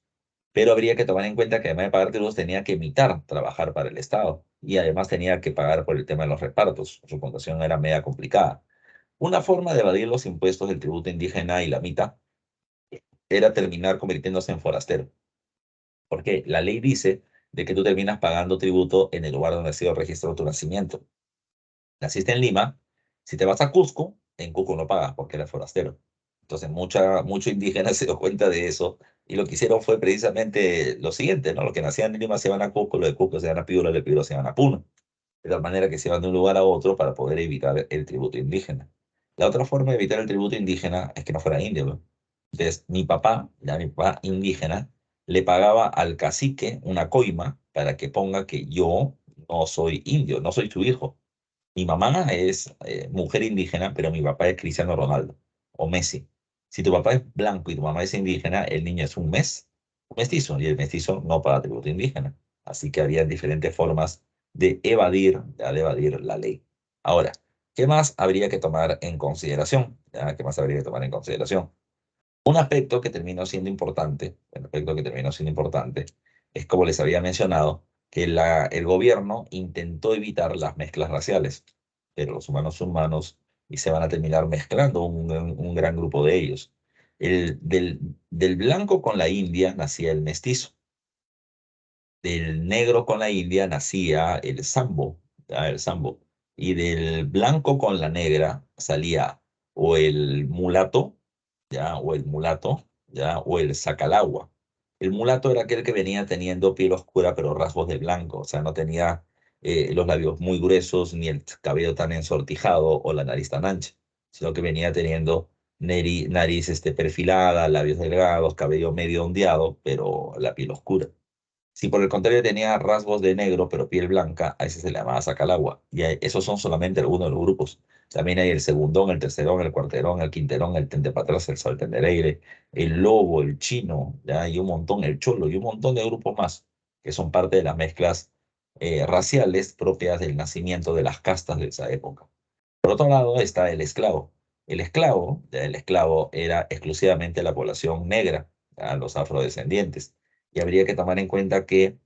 Pero habría que tomar en cuenta que además de pagar tributos tenía que imitar trabajar para el Estado y además tenía que pagar por el tema de los repartos. Su condición era media complicada. Una forma de evadir los impuestos del tributo indígena y la mitad era terminar convirtiéndose en forastero. Porque la ley dice de que tú terminas pagando tributo en el lugar donde ha sido registrado tu nacimiento. Naciste en Lima, si te vas a Cusco, en Cusco no pagas porque eres forastero. Entonces, mucho indígena se dio cuenta de eso y lo que hicieron fue precisamente lo siguiente, ¿no? Los que nacían en Lima se iban a Cusco, los de Cusco se iban a Piura, los de Piura se iban a Puno. De tal manera que se iban de un lugar a otro para poder evitar el tributo indígena. La otra forma de evitar el tributo indígena es que no fuera indio, ¿no? Entonces, mi papá indígena, le pagaba al cacique una coima para que ponga que yo no soy indio, no soy su hijo. Mi mamá es mujer indígena, pero mi papá es Cristiano Ronaldo o Messi. Si tu papá es blanco y tu mamá es indígena, el niño es un mestizo, y el mestizo no paga tributo indígena. Así que había diferentes formas de evadir la ley. Ahora, ¿qué más habría que tomar en consideración? ¿Ya? ¿Qué más habría que tomar en consideración? Un aspecto que terminó siendo importante, el aspecto que terminó siendo importante, es como les había mencionado, que el gobierno intentó evitar las mezclas raciales, pero los humanos son humanos y se van a terminar mezclando un gran grupo de ellos. Del blanco con la india nacía el mestizo, del negro con la india nacía el sambo, ¿ya? El sambo, y del blanco con la negra salía o el mulato, ¿ya? O el mulato, ¿ya? O el sacalagua. El mulato era aquel que venía teniendo piel oscura pero rasgos de blanco, o sea, no tenía los labios muy gruesos ni el cabello tan ensortijado o la nariz tan ancha, sino que venía teniendo nariz perfilada, labios delgados, cabello medio ondeado, pero la piel oscura. Si por el contrario tenía rasgos de negro pero piel blanca, a ese se le llamaba sacalagua. Y esos son solamente algunos de los grupos. También hay el segundón, el tercerón, el cuarterón, el quinterón, el tentepatrás, el saltendereire, el lobo, el chino, ¿ya? Y un montón, el cholo y un montón de grupos más que son parte de las mezclas raciales propias del nacimiento de las castas de esa época. Por otro lado está el esclavo. El esclavo era exclusivamente la población negra, ¿ya? Los afrodescendientes. Y habría que tomar en cuenta que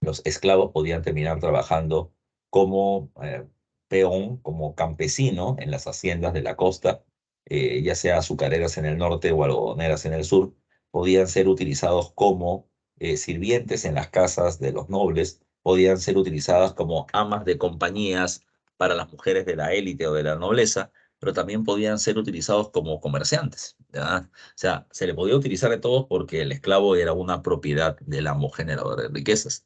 los esclavos podían terminar trabajando como peón, como campesino en las haciendas de la costa, ya sea azucareras en el norte o algodoneras en el sur, podían ser utilizados como sirvientes en las casas de los nobles, podían ser utilizadas como amas de compañías para las mujeres de la élite o de la nobleza, pero también podían ser utilizados como comerciantes, ¿ya? O sea, se le podía utilizar de todos porque el esclavo era una propiedad del amo generador de riquezas.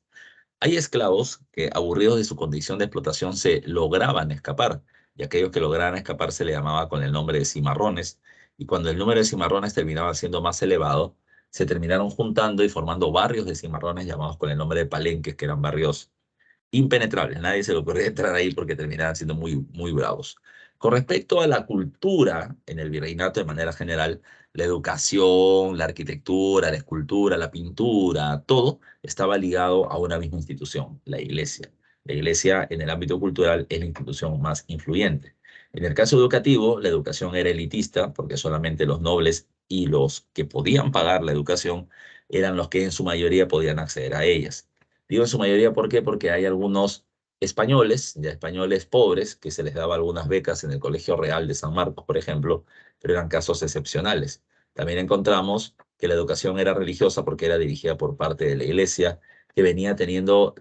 Hay esclavos que, aburridos de su condición de explotación, se lograban escapar, y aquellos que lograban escapar se le llamaba con el nombre de cimarrones, y cuando el número de cimarrones terminaba siendo más elevado, se terminaron juntando y formando barrios de cimarrones llamados con el nombre de palenques, que eran barrios impenetrables. Nadie se le ocurría entrar ahí porque terminaban siendo muy bravos. Con respecto a la cultura en el virreinato de manera general, la educación, la arquitectura, la escultura, la pintura, todo estaba ligado a una misma institución, la iglesia. La iglesia en el ámbito cultural es la institución más influyente. En el caso educativo, la educación era elitista porque solamente los nobles y los que podían pagar la educación eran los que en su mayoría podían acceder a ellas. Digo en su mayoría, ¿por qué? Porque hay algunos españoles, ya españoles pobres, que se les daba algunas becas en el Colegio Real de San Marcos, por ejemplo, pero eran casos excepcionales. También encontramos que la educación era religiosa porque era dirigida por parte de la Iglesia, que venía teniendo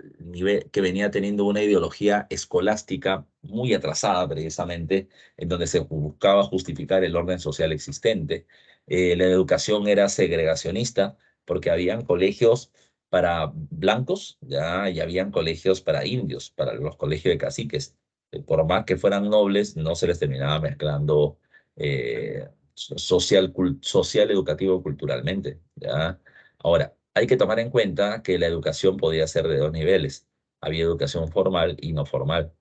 una ideología escolástica muy atrasada, precisamente, en donde se buscaba justificar el orden social existente. La educación era segregacionista porque habían colegios para blancos, ya, y habían colegios para indios, para los colegios de caciques. Por más que fueran nobles, no se les terminaba mezclando social, educativo, culturalmente, ¿ya? Ahora, hay que tomar en cuenta que la educación podía ser de dos niveles. Había educación formal y no formal.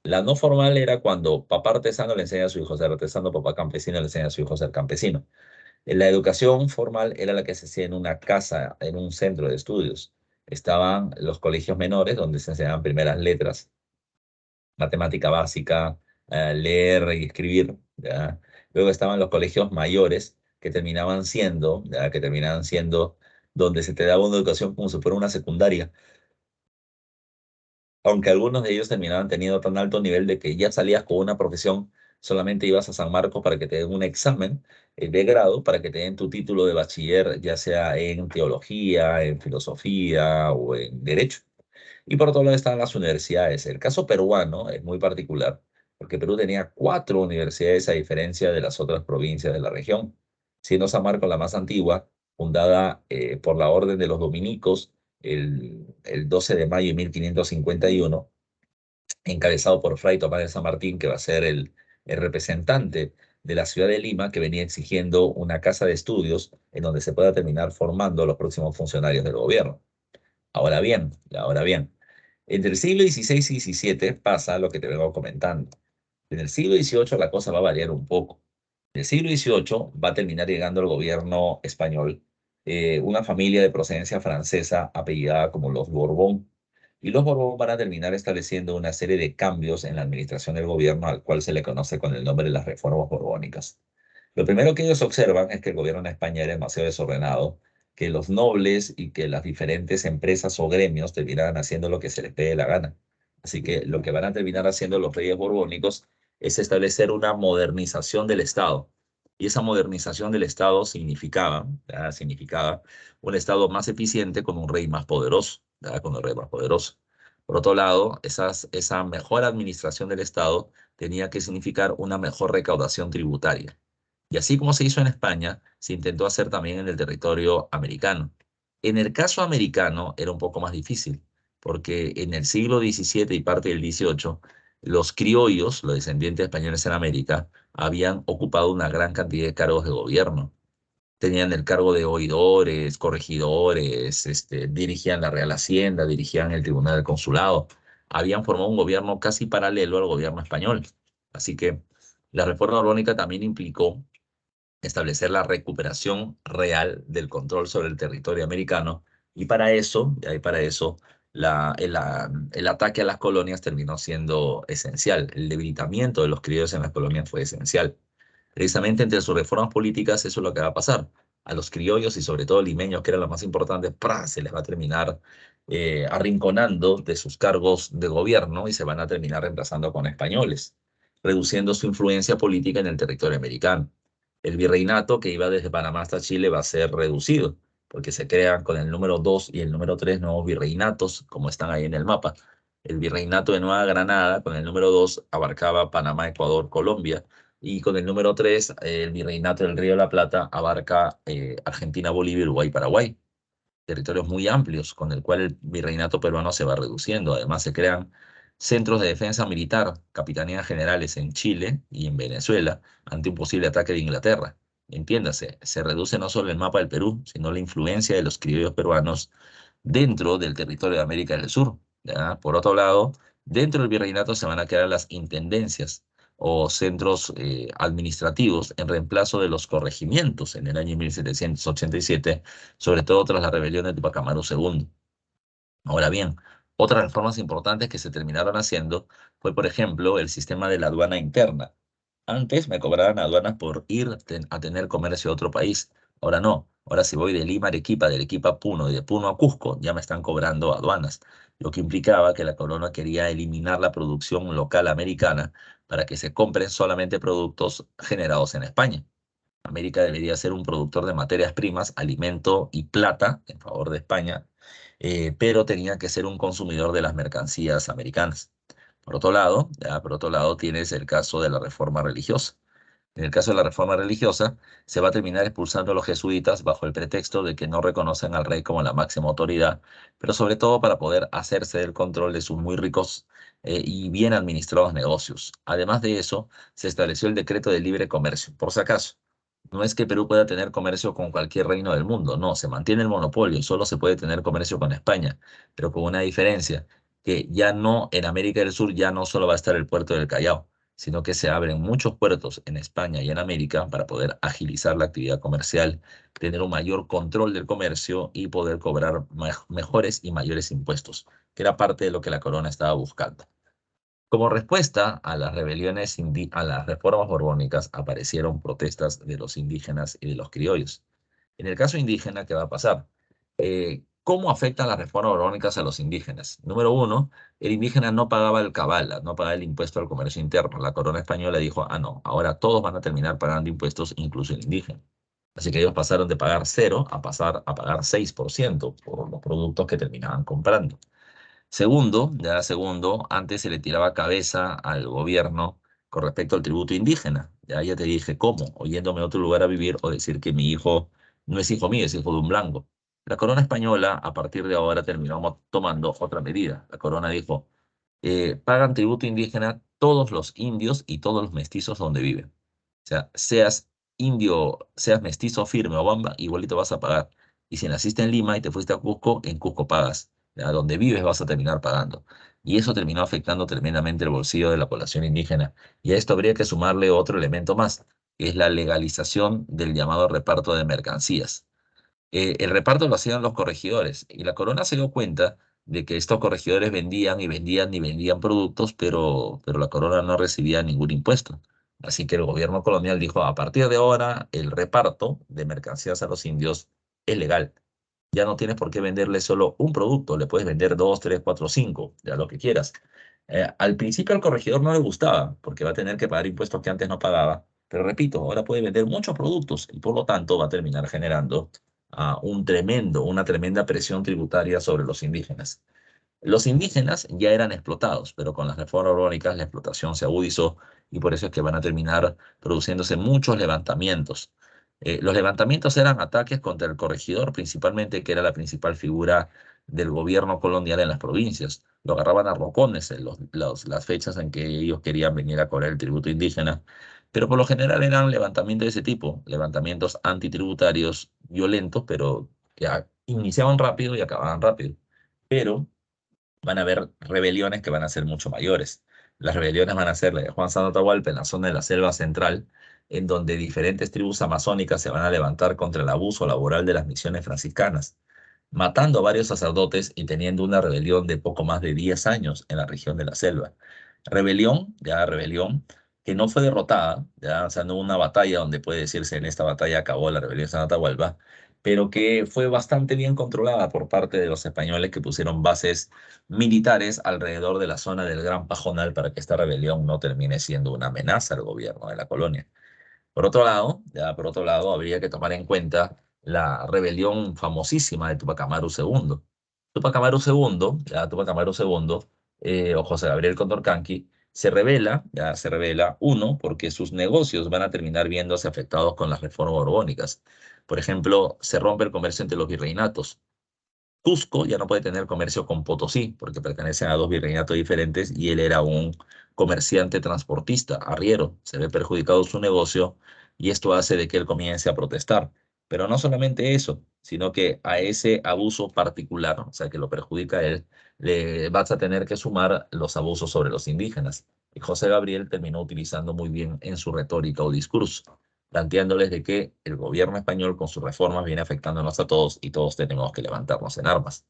La no formal era cuando papá artesano le enseña a su hijo a ser artesano, papá campesino le enseña a su hijo a ser campesino. La educación formal era la que se hacía en una casa, en un centro de estudios. Estaban los colegios menores, donde se enseñaban primeras letras, matemática básica, leer y escribir, ¿ya? Luego estaban los colegios mayores, que terminaban siendo, ¿ya? Que terminaban siendo donde se te daba una educación como si fuera una secundaria, aunque algunos de ellos terminaban teniendo tan alto nivel de que ya salías con una profesión, solamente ibas a San Marcos para que te den un examen de grado, para que te den tu título de bachiller, ya sea en teología, en filosofía o en derecho. Y por otro lado están las universidades. El caso peruano es muy particular, porque Perú tenía cuatro universidades a diferencia de las otras provincias de la región, siendo San Marcos la más antigua, fundada por la Orden de los Dominicos el 12 de mayo de 1551, encabezado por Fray Tomás de San Martín, que va a ser el representante de la ciudad de Lima, que venía exigiendo una casa de estudios en donde se pueda terminar formando los próximos funcionarios del gobierno. Ahora bien, entre el siglo XVI y XVII pasa lo que te vengo comentando. En el siglo XVIII la cosa va a variar un poco. En el siglo XVIII va a terminar llegando al gobierno español una familia de procedencia francesa apellidada como los Borbón. Y los Borbón van a terminar estableciendo una serie de cambios en la administración del gobierno al cual se le conoce con el nombre de las reformas borbónicas. Lo primero que ellos observan es que el gobierno en España era demasiado desordenado, que los nobles y que las diferentes empresas o gremios terminaran haciendo lo que se les pegue la gana. Así que lo que van a terminar haciendo los reyes borbónicos es establecer una modernización del Estado. Y esa modernización del Estado significaba, ¿verdad? Significaba un Estado más eficiente con un rey más poderoso, ¿verdad? Con un rey más poderoso. Por otro lado, esa mejor administración del Estado tenía que significar una mejor recaudación tributaria. Y así como se hizo en España, se intentó hacer también en el territorio americano. En el caso americano era un poco más difícil, porque en el siglo XVII y parte del XVIII, los criollos, los descendientes españoles en América, habían ocupado una gran cantidad de cargos de gobierno. Tenían el cargo de oidores, corregidores, dirigían la Real Hacienda, dirigían el Tribunal del Consulado. Habían formado un gobierno casi paralelo al gobierno español. Así que la reforma borbónica también implicó establecer la recuperación real del control sobre el territorio americano, y para eso el ataque a las colonias terminó siendo esencial. El debilitamiento de los criollos en las colonias fue esencial. Precisamente entre sus reformas políticas eso es lo que va a pasar. A los criollos y sobre todo limeños, que eran los más importantes, ¡pra!, se les va a terminar arrinconando de sus cargos de gobierno y se van a terminar reemplazando con españoles, reduciendo su influencia política en el territorio americano. El virreinato que iba desde Panamá hasta Chile va a ser reducido, porque se crean con el número 2 y el número 3 nuevos virreinatos, como están ahí en el mapa. El virreinato de Nueva Granada, con el número 2 abarcaba Panamá, Ecuador, Colombia, y con el número 3 el virreinato del Río de la Plata abarca Argentina, Bolivia, Uruguay, Paraguay. Territorios muy amplios, con el cual el virreinato peruano se va reduciendo. Además, se crean centros de defensa militar, capitanías generales en Chile y en Venezuela, ante un posible ataque de Inglaterra. Entiéndase, se reduce no solo el mapa del Perú, sino la influencia de los criollos peruanos dentro del territorio de América del Sur, ¿ya? Por otro lado, dentro del virreinato se van a crear las intendencias o centros administrativos en reemplazo de los corregimientos en el año 1787, sobre todo tras la rebelión de Tupac Amaru II. Ahora bien, otras reformas importantes que se terminaron haciendo fue, por ejemplo, el sistema de la aduana interna. Antes me cobraban aduanas por ir a tener comercio a otro país. Ahora no. Ahora si voy de Lima a Arequipa, de Arequipa a Puno y de Puno a Cusco, ya me están cobrando aduanas. lo que implicaba que la corona quería eliminar la producción local americana para que se compren solamente productos generados en España. América debería ser un productor de materias primas, alimento y plata en favor de España, pero tenía que ser un consumidor de las mercancías americanas. Por otro lado, tienes el caso de la reforma religiosa. En el caso de la reforma religiosa, se va a terminar expulsando a los jesuitas bajo el pretexto de que no reconocen al rey como la máxima autoridad, pero sobre todo para poder hacerse del control de sus muy ricos y bien administrados negocios. Además de eso, se estableció el decreto de libre comercio. Por si acaso, no es que Perú pueda tener comercio con cualquier reino del mundo, no, se mantiene el monopolio, solo se puede tener comercio con España, pero con una diferencia, que ya no, en América del Sur ya no solo va a estar el puerto del Callao, sino que se abren muchos puertos en España y en América para poder agilizar la actividad comercial, tener un mayor control del comercio y poder cobrar mejores y mayores impuestos, que era parte de lo que la corona estaba buscando. Como respuesta a las a las reformas borbónicas, aparecieron protestas de los indígenas y de los criollos. En el caso indígena, ¿qué va a pasar? ¿Cómo afectan las reformas borbónicas a los indígenas? Número uno, el indígena no pagaba el cabala, no pagaba el impuesto al comercio interno. La corona española dijo, ah, no, ahora todos van a terminar pagando impuestos, incluso el indígena. Así que ellos pasaron de pagar cero a pasar a pagar 6% por los productos que terminaban comprando. Segundo, antes se le tiraba cabeza al gobierno con respecto al tributo indígena. Ya te dije cómo, o yéndome a otro lugar a vivir o decir que mi hijo no es hijo mío, es hijo de un blanco. La corona española, a partir de ahora, terminó tomando otra medida. La corona dijo, pagan tributo indígena todos los indios y todos los mestizos donde viven. O sea, seas indio, seas mestizo firme o bamba, igualito vas a pagar. Y si naciste en Lima y te fuiste a Cusco, en Cusco pagas. A donde vives vas a terminar pagando. Y eso terminó afectando tremendamente el bolsillo de la población indígena. Y a esto habría que sumarle otro elemento más, que es la legalización del llamado reparto de mercancías. El reparto lo hacían los corregidores y la corona se dio cuenta de que estos corregidores vendían y vendían y vendían productos, pero la corona no recibía ningún impuesto. Así que el gobierno colonial dijo, a partir de ahora el reparto de mercancías a los indios es legal. Ya no tienes por qué venderle solo un producto, le puedes vender dos, tres, cuatro, cinco, ya lo que quieras. Al principio al corregidor no le gustaba, porque va a tener que pagar impuestos que antes no pagaba, pero repito, ahora puede vender muchos productos y por lo tanto va a terminar generando una tremenda presión tributaria sobre los indígenas. Los indígenas ya eran explotados, pero con las reformas borbónicas la explotación se agudizó y por eso es que van a terminar produciéndose muchos levantamientos. Los levantamientos eran ataques contra el corregidor, principalmente, que era la principal figura del gobierno colonial en las provincias. Lo agarraban a rocones en las fechas en que ellos querían venir a cobrar el tributo indígena, pero por lo general eran levantamientos de ese tipo, levantamientos antitributarios violentos, pero que iniciaban rápido y acababan rápido. Pero van a haber rebeliones que van a ser mucho mayores. Las rebeliones van a ser la de Juan Santo Atahualpa en la zona de la Selva Central, en donde diferentes tribus amazónicas se van a levantar contra el abuso laboral de las misiones franciscanas, matando a varios sacerdotes y teniendo una rebelión de poco más de 10 años en la región de la selva. Rebelión, que no fue derrotada, ya, o sea, no hubo una batalla donde puede decirse en esta batalla acabó la rebelión de San Atahualpa, pero que fue bastante bien controlada por parte de los españoles que pusieron bases militares alrededor de la zona del Gran Pajonal para que esta rebelión no termine siendo una amenaza al gobierno de la colonia. Por otro lado, habría que tomar en cuenta la rebelión famosísima de Tupac Amaru II. Tupac Amaru II, o José Gabriel Condorcanqui, se revela, uno, porque sus negocios van a terminar viéndose afectados con las reformas borbónicas. Por ejemplo, se rompe el comercio entre los virreinatos. Cusco ya no puede tener comercio con Potosí, porque pertenecen a dos virreinatos diferentes y él era un comerciante transportista, arriero. Se ve perjudicado su negocio y esto hace de que él comience a protestar. Pero no solamente eso, sino que a ese abuso particular, o sea, que lo perjudica a él, le vas a tener que sumar los abusos sobre los indígenas. Y José Gabriel terminó utilizando muy bien en su retórica o discurso, planteándoles de que el gobierno español con sus reformas viene afectándonos a todos y todos tenemos que levantarnos en armas.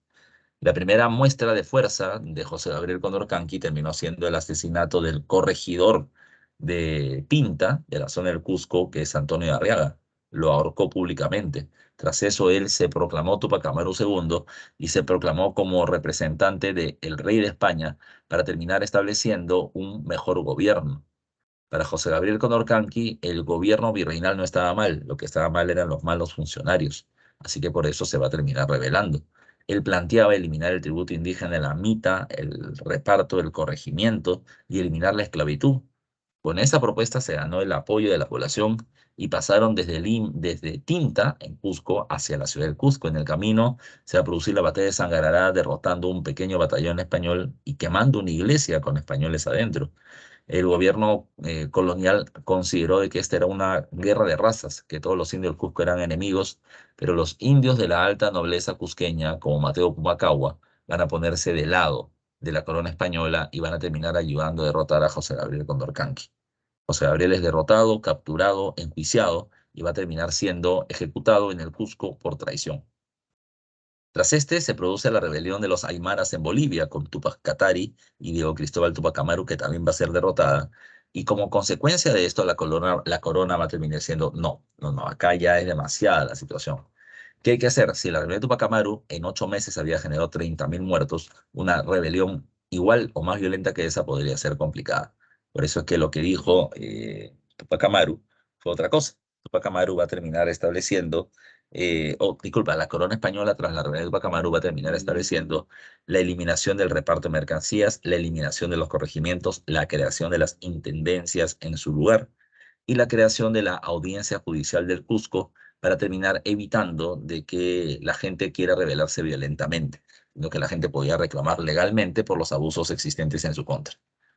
La primera muestra de fuerza de José Gabriel Condorcanqui terminó siendo el asesinato del corregidor de Pinta, de la zona del Cusco, que es Antonio de Arriaga. lo ahorcó públicamente. Tras eso, él se proclamó Tupac Amaru II y se proclamó como representante del rey de España para terminar estableciendo un mejor gobierno. Para José Gabriel Condorcanqui, el gobierno virreinal no estaba mal, lo que estaba mal eran los malos funcionarios, así que por eso se va a terminar rebelando. Él planteaba eliminar el tributo indígena, la mita, el reparto, el corregimiento y eliminar la esclavitud. Con esa propuesta se ganó el apoyo de la población y pasaron desde Tinta, en Cusco, hacia la ciudad del Cusco. En el camino se va a producir la batalla de Sangarará, derrotando un pequeño batallón español y quemando una iglesia con españoles adentro. El gobierno colonial consideró de que esta era una guerra de razas, que todos los indios del Cusco eran enemigos, pero los indios de la alta nobleza cusqueña, como Mateo Pumacahua, van a ponerse de lado de la corona española y van a terminar ayudando a derrotar a José Gabriel Condorcanqui. José Gabriel es derrotado, capturado, enjuiciado y va a terminar siendo ejecutado en el Cusco por traición. Tras este se produce la rebelión de los Aymaras en Bolivia con Tupac Katari y Diego Cristóbal Tupac Amaru, que también va a ser derrotada. Y como consecuencia de esto, la corona va a terminar diciendo, no, acá ya es demasiada la situación. ¿Qué hay que hacer? Si la rebelión de Tupac Amaru en 8 meses había generado 30.000 muertos, una rebelión igual o más violenta que esa podría ser complicada. Por eso es que lo que dijo Tupac Amaru fue otra cosa. Tupac Amaru va a terminar estableciendo disculpa, la corona española tras la rebelión de Tupac Amaru va a terminar estableciendo la eliminación del reparto de mercancías, la eliminación de los corregimientos, la creación de las intendencias en su lugar y la creación de la audiencia judicial del Cusco para terminar evitando de que la gente quiera rebelarse violentamente, sino que la gente podía reclamar legalmente por los abusos existentes en su contra.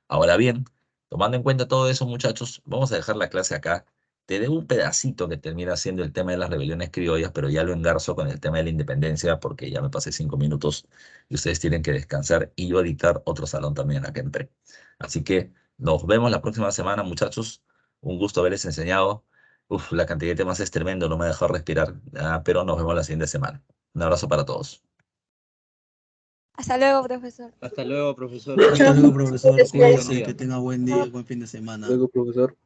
Ahora bien, tomando en cuenta todo eso, muchachos, vamos a dejar la clase acá. Te debo un pedacito que termina siendo el tema de las rebeliones criollas, pero ya lo engarzo con el tema de la independencia porque ya me pasé 5 minutos y ustedes tienen que descansar y yo a dictar otro salón también acá en PRE. Así que nos vemos la próxima semana, muchachos. Un gusto haberles enseñado. Uf, la cantidad de temas es tremendo, no me ha dejado respirar, pero nos vemos la siguiente semana. Un abrazo para todos. Hasta luego, profesor. Hasta luego, profesor. Hasta luego, profesor. Buen Cuídese, día. que tenga buen día, buen fin de semana. Luego, profesor.